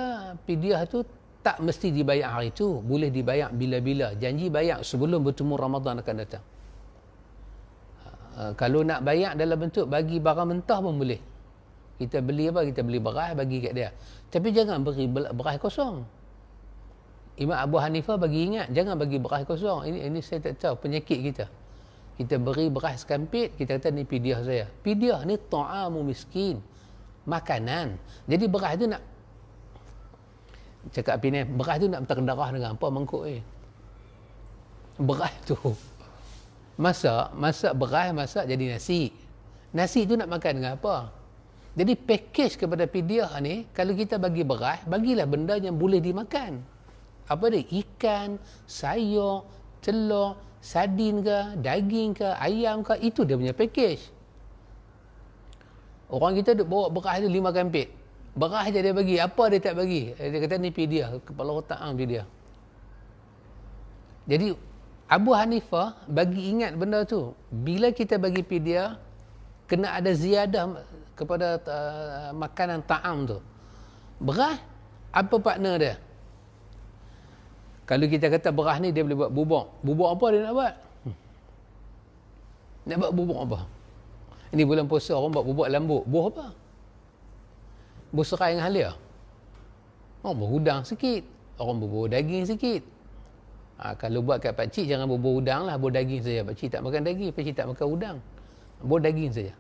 pidiah tu tak mesti dibayar hari itu, boleh dibayar bila-bila. Janji bayar sebelum bertemu Ramadan akan datang. Kalau nak bayar dalam bentuk bagi barang mentah pun boleh. Kita beli apa? Kita beli beras bagi kat dia. Tapi jangan beri beras kosong. Imam Abu Hanifah bagi ingat, jangan bagi beras kosong. Ini saya tak tahu, penyakit kita. Kita beri beras sekampit, kita kata ni pidiah saya. Pidiah ni ta'amu miskin, makanan. Jadi beras tu nak cakap apa ni, beras tu nak berdarah dengan apa mangkuk ni. Beras tu masak beras, masak jadi nasi. Nasi tu nak makan dengan apa? Jadi package kepada pidiah ni, kalau kita bagi beras, bagilah benda yang boleh dimakan. Apa dia? Ikan, sayur, telur, sardin ke, daging ke, ayam ke, itu dia punya package. Orang kita duk bawa beras tu 5 kampit. Beras je dia bagi, apa dia tak bagi? Dia kata ni pidiah, kepala otak pidiah. Jadi Abu Hanifah bagi ingat benda tu. Bila kita bagi pidiah, kena ada ziyadah kepada makanan ta'am tu. Beras, apa partner dia? Kalau kita kata beras ni dia boleh buat bubuk. Bubuk apa dia nak buat? Nak buat bubuk apa? Ini bulan puasa orang buat bubuk lambuk. Buah apa? Buah serai dengan halia. Orang buah udang sikit. Orang buah daging sikit. Kalau buat kat pakcik jangan buah udang lah. Buah daging saja. Pakcik tak makan daging. Pakcik tak makan udang. Buah daging saja.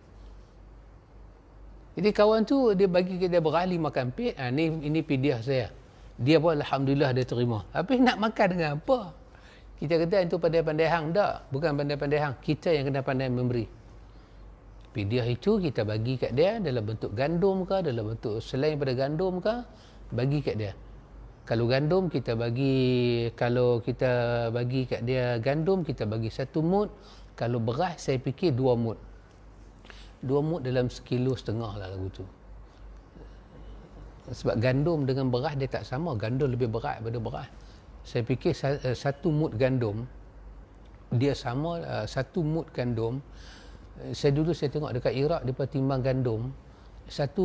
Jadi kawan tu dia bagi kita beras 5 kampit, ini pidiah saya. Dia pun alhamdulillah dia terima. Tapi nak makan dengan apa? Kita kata itu pandai-pandai hang. Tak, bukan pandai-pandai hang. Kita yang kena pandai memberi. Pidiah itu kita bagi kat dia dalam bentuk gandum ke, dalam bentuk selain daripada gandum ke, bagi kat dia. Kalau gandum kita bagi, kalau kita bagi kat dia gandum, kita bagi 1 mud. Kalau beras saya fikir 2 mud. 2 mud dalam 1,5 kilo lah lagu tu. Sebab gandum dengan beras dia tak sama. Gandum lebih berat daripada beras. Saya fikir 1 mud gandum dia sama 1 mud gandum. Saya tengok dekat Iraq dia timbang gandum 1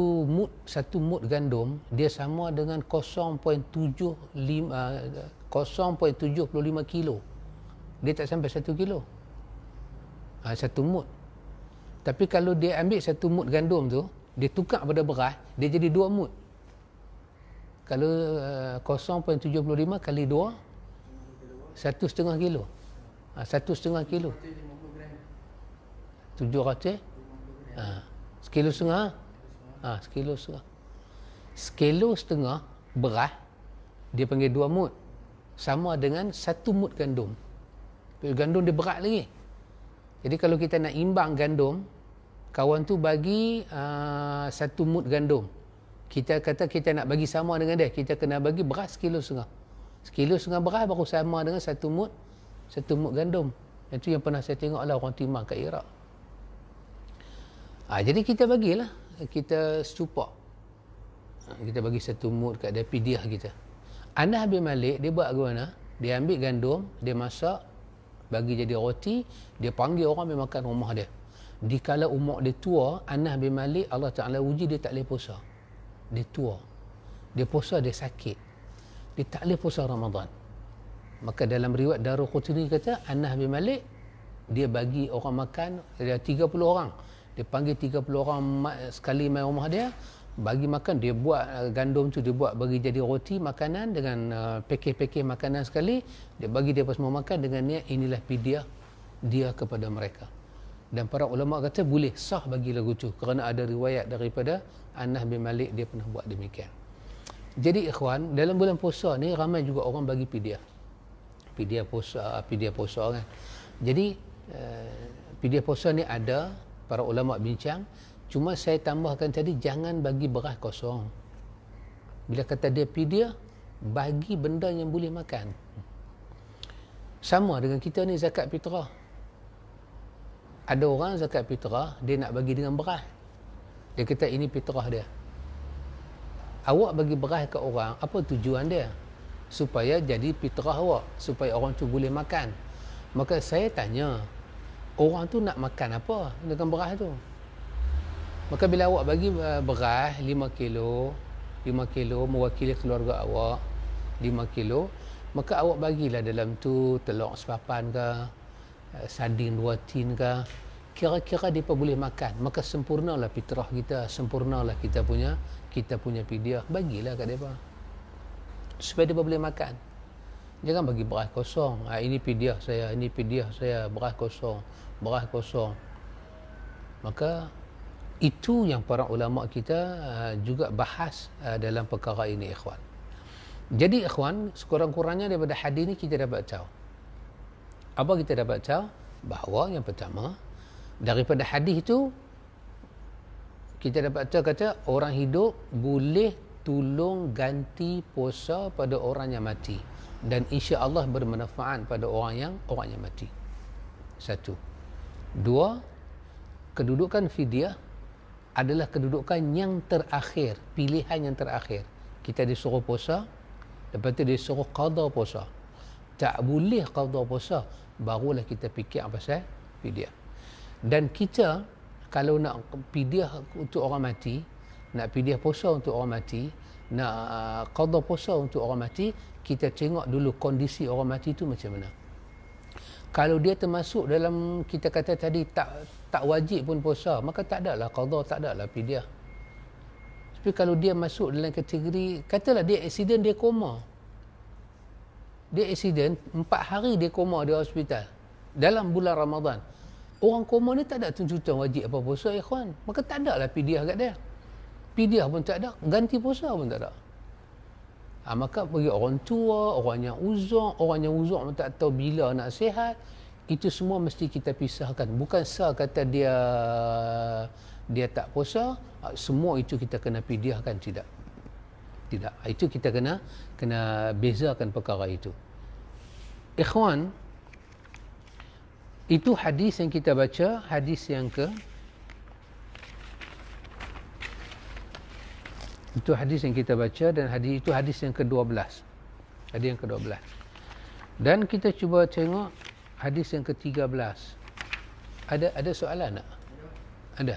mud gandum dia sama dengan 0.75 kilo. Dia tak sampai 1 kilo. 1 mud. Tapi kalau dia ambil 1 mud gandum tu, dia tukar pada beras, dia jadi 2 mud. Kalau 0.75 kali 2, 1,5 kilo. 1,5 kilo. 700? 1,5 kilo. 1,5 kilo. 1,5 kilo beras, dia panggil 2 mud. Sama dengan 1 mud gandum. Gandum dia berat lagi. Jadi kalau kita nak imbang gandum, kawan tu bagi 1 mud gandum. Kita kata kita nak bagi sama dengan dia, kita kena bagi beras 1,5 kilo. 1,5 kilo beras baru sama dengan 1 mud gandum. Itu yang pernah saya tengok lah orang timbang kat Iraq. Jadi kita bagilah, kita secupak. Kita bagi 1 mud kat dia, pidiah kita. Anas bin Malik dia buat bagaimana? Dia ambil gandum, dia masak, bagi jadi roti, dia panggil orang pergi makan rumah dia. Dikala umur dia tua, Anas bin Malik Allah Ta'ala uji dia tak boleh puasa. Dia tua. Dia puasa, dia sakit. Dia tak boleh puasa Ramadan. Maka dalam riwayat Daruqutni kata, Anas bin Malik, dia bagi orang makan, dia 30 orang. Dia panggil 30 orang sekali main rumah dia, bagi makan, dia buat gandum tu, dia buat bagi jadi roti makanan dengan pekeh-pekeh makanan sekali, dia bagi dia semua makan dengan niat inilah pidiah dia kepada mereka. Dan para ulama kata boleh sah bagi lagu tu kerana ada riwayat daripada Anas bin Malik dia pernah buat demikian. Jadi ikhwan, dalam bulan puasa ni ramai juga orang bagi pidiah. Pidiah puasa kan. Jadi pidiah puasa ni ada para ulama bincang. Cuma saya tambahkan tadi, jangan bagi beras kosong. Bila kata dia pidiah, bagi benda yang boleh makan. Sama dengan kita ni zakat fitrah. Ada orang zakat fitrah, dia nak bagi dengan beras. Dia kata ini fitrah dia. Awak bagi beras ke orang, apa tujuan dia? Supaya jadi fitrah awak, supaya orang tu boleh makan. Maka saya tanya, orang tu nak makan apa dengan beras tu? Maka bila awak bagi beras 5 kilo mewakili keluarga awak 5 kilo, maka awak bagilah dalam tu telur sepapan ke, sardin 2 tin ke, kira-kira dia boleh makan. Maka sempurnalah fitrah kita, sempurnalah kita punya pidiah. Bagilah kat depa supaya dia boleh makan. Jangan bagi beras kosong. Ini pidiah saya, beras kosong. Maka itu yang para ulama kita juga bahas dalam perkara ini ikhwan. Jadi ikhwan, sekurang-kurangnya daripada hadis ni kita dapat tahu. Apa kita dapat tahu? Bahawa yang pertama, daripada hadis itu kita dapat tahu kata orang hidup boleh tolong ganti puasa pada orang yang mati, dan insya-Allah bermanfaat pada orang yang mati. 1. 2, kedudukan fidyah adalah kedudukan yang terakhir, pilihan yang terakhir. Kita disuruh puasa, lepas tu disuruh qada puasa. Tak boleh qada puasa, barulah kita fikir pasal fidyah. Dan kita kalau nak fidyah untuk orang mati, nak fidyah puasa untuk orang mati, nak qada puasa untuk orang mati, kita tengok dulu kondisi orang mati itu macam mana. Kalau dia termasuk dalam, kita kata tadi tak wajib pun puasa, maka tak adalah qada, tak adalah fidyah. Tapi kalau dia masuk dalam kategori, katalah dia aksiden, dia koma. Dia aksiden 4 hari dia koma di hospital dalam bulan Ramadan. Orang koma ni tak ada tuntutan wajib apa puasa ikhwan. Maka tak adalah fidyah kat dia. Pidiah pun tak ada, ganti puasa pun tak ada. Maka bagi orang tua, orang yang uzur pun tak tahu bila nak sihat, itu semua mesti kita pisahkan. Bukan kata dia tak puasa, semua itu kita kena pidiahkan, tidak. Itu kita kena bezakan perkara itu. Ikhwan, itu hadis yang kita baca, hadis yang itu hadis yang kita baca, dan itu hadis yang ke-12. Hadis yang ke-12. Dan kita cuba tengok hadis yang ke-13. Ada soalan tak? Ada.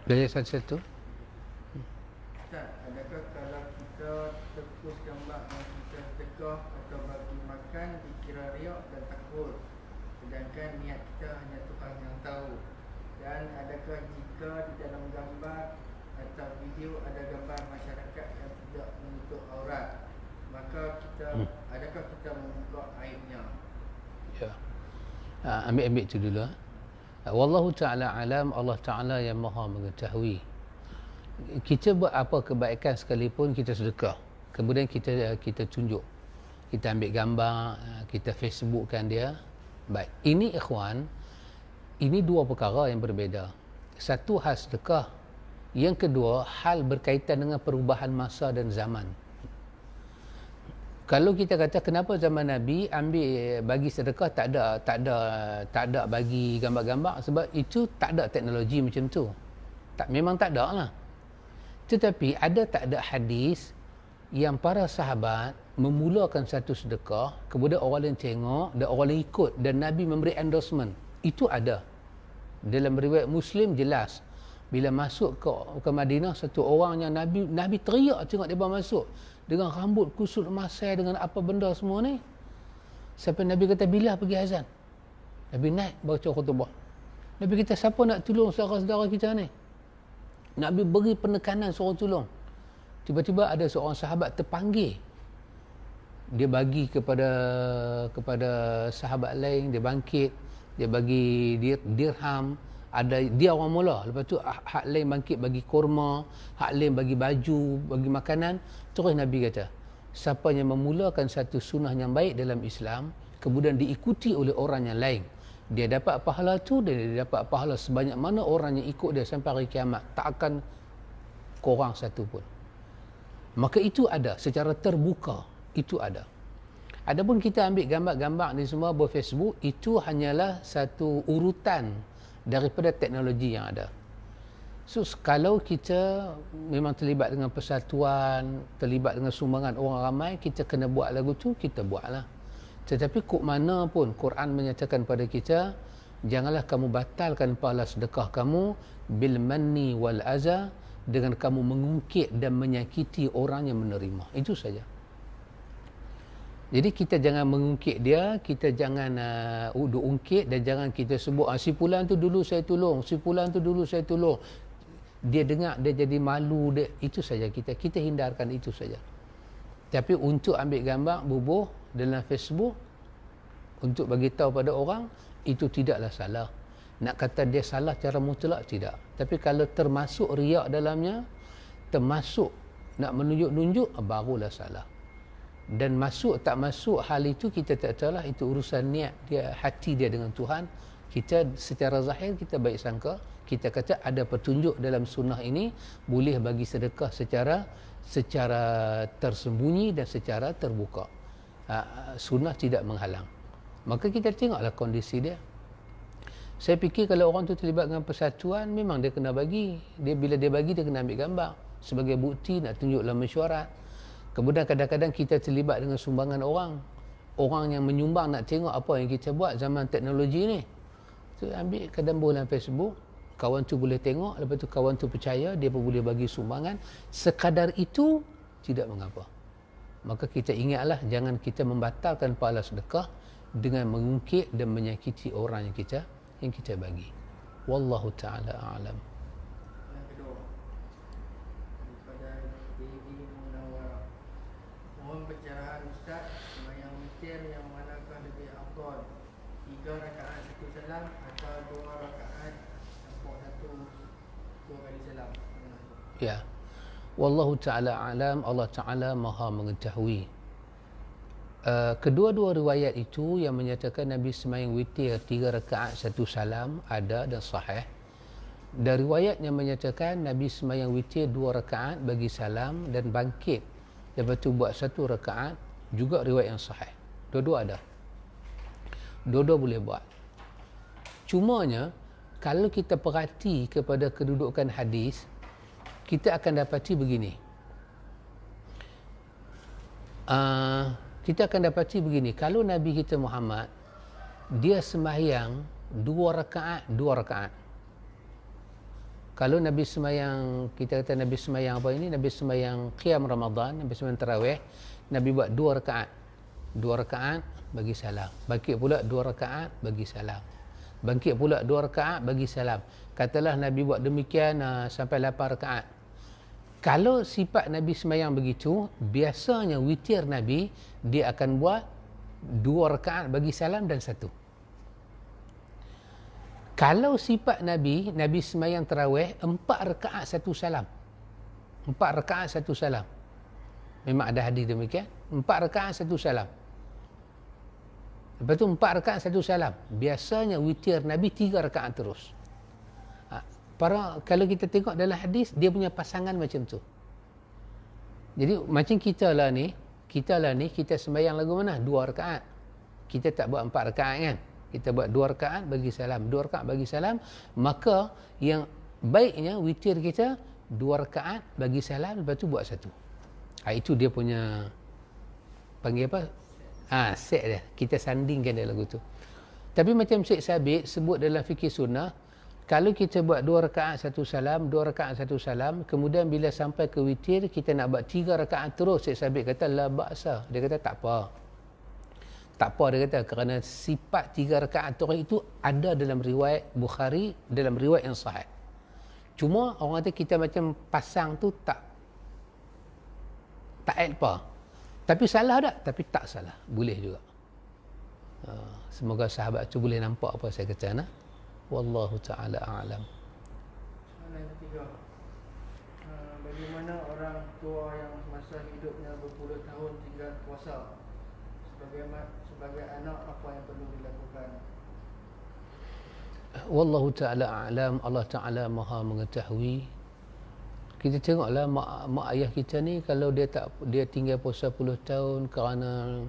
Dari satu-satu. Ustaz, adakah kalau kita terpus gambar yang kita sedekah atau bagi makan dikira riak dan takut, sedangkan niat kita hanya Tuhan yang tahu? Dan adakah jika di dalam gambar atau video ada gambar masyarakat yang tidak menutup aurat, maka adakah kita membuka aibnya? Ya. Ambil itu dulu. Wallahu ta'ala alam, Allah Ta'ala yang maha mengetahui. Kita buat apa kebaikan sekalipun, kita sedekah, kemudian kita tunjuk, kita ambil gambar, kita facebookkan dia. Baik, ini ikhwan, ini dua perkara yang berbeza. Satu, hal sedekah. Yang kedua, hal berkaitan dengan perubahan masa dan zaman. Kalau kita kata kenapa zaman Nabi ambil bagi sedekah tak ada bagi gambar-gambar, sebab itu tak ada teknologi macam tu. Memang tak ada lah. Tetapi ada tak ada hadis yang para sahabat memulakan satu sedekah, kemudian orang lain tengok dan orang lain ikut, dan Nabi memberi endorsement. Itu ada. Dalam riwayat Muslim jelas. Bila masuk ke Madinah, satu orang yang Nabi teriak tengok dia masuk dengan rambut kusut masai, dengan apa benda semua ni. Sampai Nabi kata, bila pergi azan? Nabi naik baca khutbah. Nabi kata, siapa nak tolong saudara-saudara kita ni? Nabi beri penekanan suruh tolong. Tiba-tiba ada seorang sahabat terpanggil. Dia bagi kepada sahabat lain, dia bangkit, dia bagi dirham. Dia orang mula, lepas tu hak lain bangkit bagi kurma, hak lain bagi baju, bagi makanan. Terus Nabi kata, siapa yang memulakan satu sunnah yang baik dalam Islam, kemudian diikuti oleh orang yang lain, dia dapat pahala tu, dan dia dapat pahala sebanyak mana orang yang ikut dia sampai hari kiamat. Tak akan kurang satu pun. Maka itu ada secara terbuka, itu ada. Adapun kita ambil gambar-gambar ni semua ber-Facebook, itu hanyalah satu urutan daripada teknologi yang ada. So, kalau kita memang terlibat dengan persatuan, terlibat dengan sumbangan orang ramai, kita kena buat lagu tu, kita buatlah. Tetapi kok mana pun Quran menyatakan pada kita, janganlah kamu batalkan pahala sedekah kamu bil manni wal aza, dengan kamu mengungkit dan menyakiti orang yang menerima. Itu saja. Jadi kita jangan mengungkit dia, kita jangan ungkit, dan jangan kita sebut si fulan tu dulu saya tolong, si fulan tu dulu saya tolong. Dia dengar, dia jadi malu, itu saja kita hindarkan itu saja. Tapi untuk ambil gambar bubuh dalam Facebook untuk bagi tahu pada orang, itu tidaklah salah. Nak kata dia salah cara mutlak, tidak. Tapi kalau termasuk riak dalamnya, termasuk nak menunjuk-nunjuk, barulah salah. Dan masuk tak masuk hal itu kita tak tahu lah, itu urusan niat dia, hati dia dengan Tuhan. Kita secara zahir kita baik sangka, kita kata ada petunjuk dalam sunnah ini, boleh bagi sedekah secara tersembunyi dan secara terbuka. Sunnah tidak menghalang. Maka kita tengoklah kondisi dia. Saya fikir kalau orang tu terlibat dengan persatuan, memang dia kena bagi. Bila dia bagi, dia kena ambil gambar sebagai bukti, nak tunjuk dalam mesyuarat. Kemudian kadang-kadang kita terlibat dengan sumbangan orang. Orang yang menyumbang nak tengok apa yang kita buat zaman teknologi ni. Tu ambil kadang dalam Facebook, kawan tu boleh tengok, lepas tu kawan tu percaya, dia pun boleh bagi sumbangan. Sekadar itu tidak mengapa. Maka kita ingatlah, jangan kita membatalkan pahala sedekah dengan mengungkit dan menyakiti orang yang kita bagi. Wallahu ta'ala a'lam. Mohon pencerahan Ustaz, sembahyang witir yang manakah lebih afdal, 3 rakaat 1 salam atau 2 rakaat campur 2 kali salam? Ya. Wallahu ta'ala alam, Allah Ta'ala maha mengetahui. Kedua-dua riwayat itu yang menyatakan Nabi sembahyang witir 3 rakaat 1 salam ada dan sahih. Dan riwayat yang menyatakan Nabi sembahyang witir 2 rakaat bagi salam dan bangkit lepas tu buat 1 rakaat juga riwayat yang sahih. Dua-dua ada. Dua-dua boleh buat. Cumanya kalau kita perhati kepada kedudukan hadis, kita akan dapati begini. Kita akan dapati begini. Kalau Nabi kita Muhammad, dia sembahyang 2 rakaat, 2 rakaat. Kalau Nabi sembahyang, kita kata Nabi sembahyang apa ini? Nabi sembahyang qiyam Ramadan, Nabi sembahyang tarawih, Nabi buat 2 rakaat. 2 rakaat bagi salam. Bangkit pula 2 rakaat bagi salam. Bangkit pula 2 rakaat bagi salam. Katalah Nabi buat demikian sampai 8 rakaat. Kalau sifat Nabi sembahyang begitu, biasanya witir Nabi, dia akan buat 2 rakaat bagi salam dan 1. Kalau sifat Nabi, Nabi sembahyang tarawih 4 rakaat 1 salam. 4 rakaat 1 salam. Memang ada hadis demikian. 4 rakaat 1 salam. Lepas tu 4 rakaat 1 salam. Biasanya witir Nabi 3 rakaat terus. Kalau kita tengok dalam hadis, dia punya pasangan macam tu. Jadi macam kita lah ni, kita sembahyang lagu mana? 2 rakaat. Kita tak buat 4 rakaat kan? Kita buat 2 rakaat bagi salam. 2 rakaat bagi salam. Maka yang baiknya witir kita 2 rakaat bagi salam, lepas tu buat 1. Itu dia punya, panggil apa? Set dia. Kita sandingkan dia lagu tu. Tapi macam Syekh Sabit sebut dalam fikir sunnah, kalau kita buat 2 rakaat 1 salam, 2 rakaat 1 salam, kemudian bila sampai ke witir, kita nak buat 3 rakaat terus, Syekh Sabit kata, la ba'sa. Dia kata, tak apa. Tak apa, dia kata, kerana sifat 3 rakaat terus itu ada dalam riwayat Bukhari, dalam riwayat yang sahih. Cuma, orang kata kita macam pasang tu tak apa. Tapi salah tak? Tapi tak salah. Boleh juga. Semoga sahabat tu boleh nampak apa saya kata. Wallahu ta'ala a'lam. Soalan yang ketiga. Bagaimana orang tua yang masa hidupnya berpuluh tahun tinggal puasa? Sebagai anak, apa yang perlu dilakukan? Wallahu ta'ala a'lam. Allah Ta'ala maha mengetahui. Kita tengoklah mak ayah kita ni, kalau dia tinggal puasa 10 tahun kerana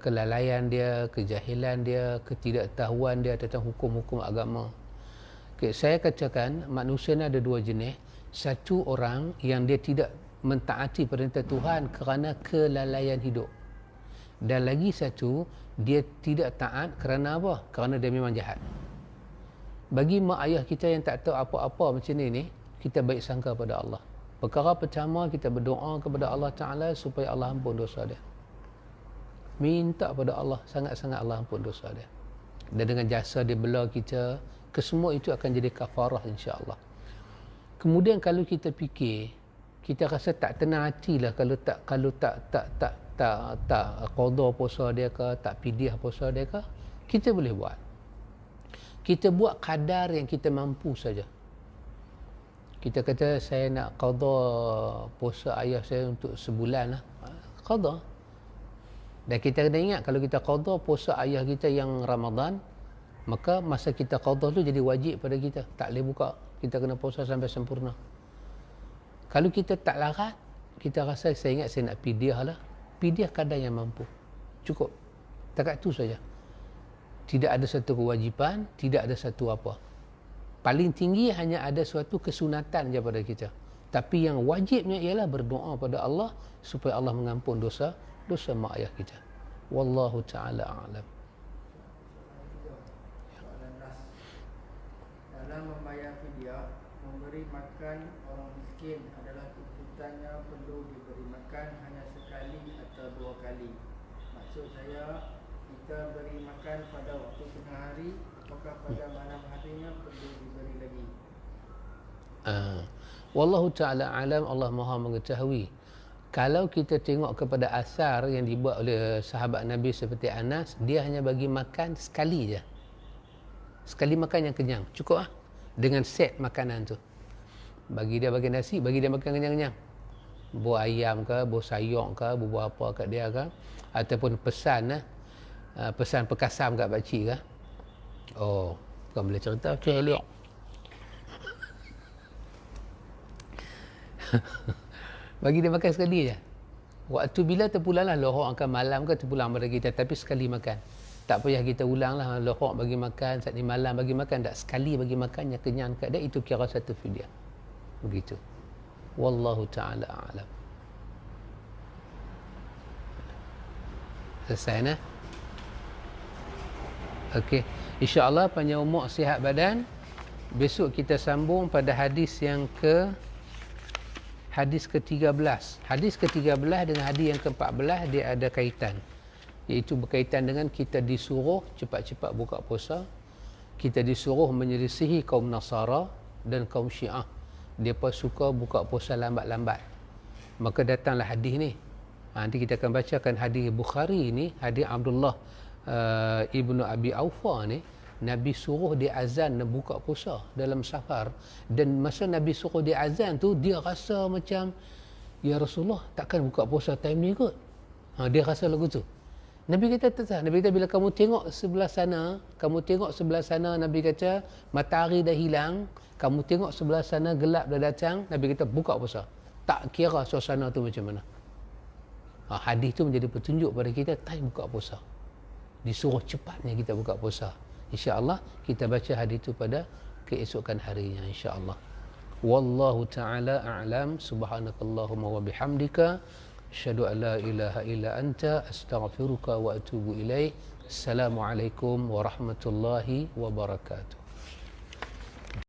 kelalaian dia, kejahilan dia, ketidaktahuan dia tentang hukum-hukum agama. Saya katakan manusia ni ada 2 jenis. Satu orang yang dia tidak mentaati perintah Tuhan kerana kelalaian hidup. Dan lagi satu, dia tidak taat kerana apa? Kerana dia memang jahat. Bagi mak ayah kita yang tak tahu apa-apa macam ni, kita baik sangka pada Allah. Perkara pertama, kita berdoa kepada Allah Ta'ala supaya Allah ampun dosa dia. Minta pada Allah, sangat-sangat Allah ampun dosa dia. Dan dengan jasa dia bela kita, kesemua itu akan jadi kafarah insya-Allah. Kemudian kalau kita fikir, kita rasa tak tenang hatilah kalau tak qada puasa dia ke, tak pidiah puasa dia ke, kita boleh buat. Kita buat kadar yang kita mampu saja. Kita kata saya nak qada puasa ayah saya untuk sebulan lah. Qada. Dan kita kena ingat, kalau kita qada puasa ayah kita yang Ramadan, maka masa kita qada tu jadi wajib pada kita. Tak boleh buka. Kita kena puasa sampai sempurna. Kalau kita tak larat, kita rasa saya ingat saya nak pidiah lah. Pidiah kadar yang mampu. Cukup. Takat tu saja. Tidak ada satu kewajipan, tidak ada satu apa. Paling tinggi hanya ada suatu kesunatan je pada kita. Tapi yang wajibnya ialah berdoa pada Allah supaya Allah mengampun dosa mak ayah kita. Wallahu ta'ala a'lam. Dalam membayar fidyah, memberi makan orang miskin adalah tuntutannya perlu diberi makan hanya sekali atau 2 kali. Maksud saya, kita beri makan pada waktu tengah hari, apakah pada malam harinya perlu diberi lagi? Wallahu ta'ala alam, Allah maha mengetahui. Kalau kita tengok kepada asar yang dibuat oleh sahabat Nabi seperti Anas, dia hanya bagi makan sekali je. Sekali makan yang kenyang. Cukup lah. Dengan set makanan tu. Bagi dia makan nasi, bagi dia makan kenyang-kenyang. Buah ayam ke, buah sayur ke, buah apa kat dia ke. Ataupun pesan lah. Pesan pekasam kat pakcik ke. Oh, bukan boleh cerita. Macam elok. Bagi dia makan sekali je. Waktu bila terpulang lah lohok akan malam ke terpulang pada kita. Tapi sekali makan. Tak payah kita ulang lah lohok bagi makan, saat ni malam bagi makan. Tak, sekali bagi makan yang kenyang kat dia, itu kira satu fidyah. Begitu. Wallahu ta'ala a'lam. Selesai nah? Okey. InsyaAllah panjang umur, sihat badan. Besok kita sambung pada hadis yang hadis ke-13. Hadis ke-13 dengan hadis yang ke-14 dia ada kaitan. Iaitu berkaitan dengan kita disuruh cepat-cepat buka puasa. Kita disuruh menyelisihi kaum Nasara dan kaum Syiah. Mereka suka buka puasa lambat-lambat. Maka datanglah hadis ni. Nanti kita akan bacakan hadis Bukhari ni, hadis Abdullah Ibnu Abi Aufa ni. Nabi suruh dia azan dan buka puasa dalam safar, dan masa Nabi suruh dia azan tu dia rasa macam, ya Rasulullah takkan buka puasa time ni kot. Dia rasa lagu tu. Nabi kata tak. Nabi kata bila kamu tengok sebelah sana, Nabi kata matahari dah hilang, kamu tengok sebelah sana gelap dah datang, Nabi kata buka puasa. Tak kira suasana tu macam mana. Hadis tu menjadi petunjuk pada kita time buka puasa. Disuruh cepatnya kita buka puasa. InsyaAllah kita baca hadis itu pada keesokan harinya insyaAllah. Wallahu ta'ala a'lam. Subhanakallahumma wa bihamdika asyhadu an la ilaha illa anta astaghfiruka wa atubu ilaik. Assalamualaikum warahmatullahi wabarakatuh.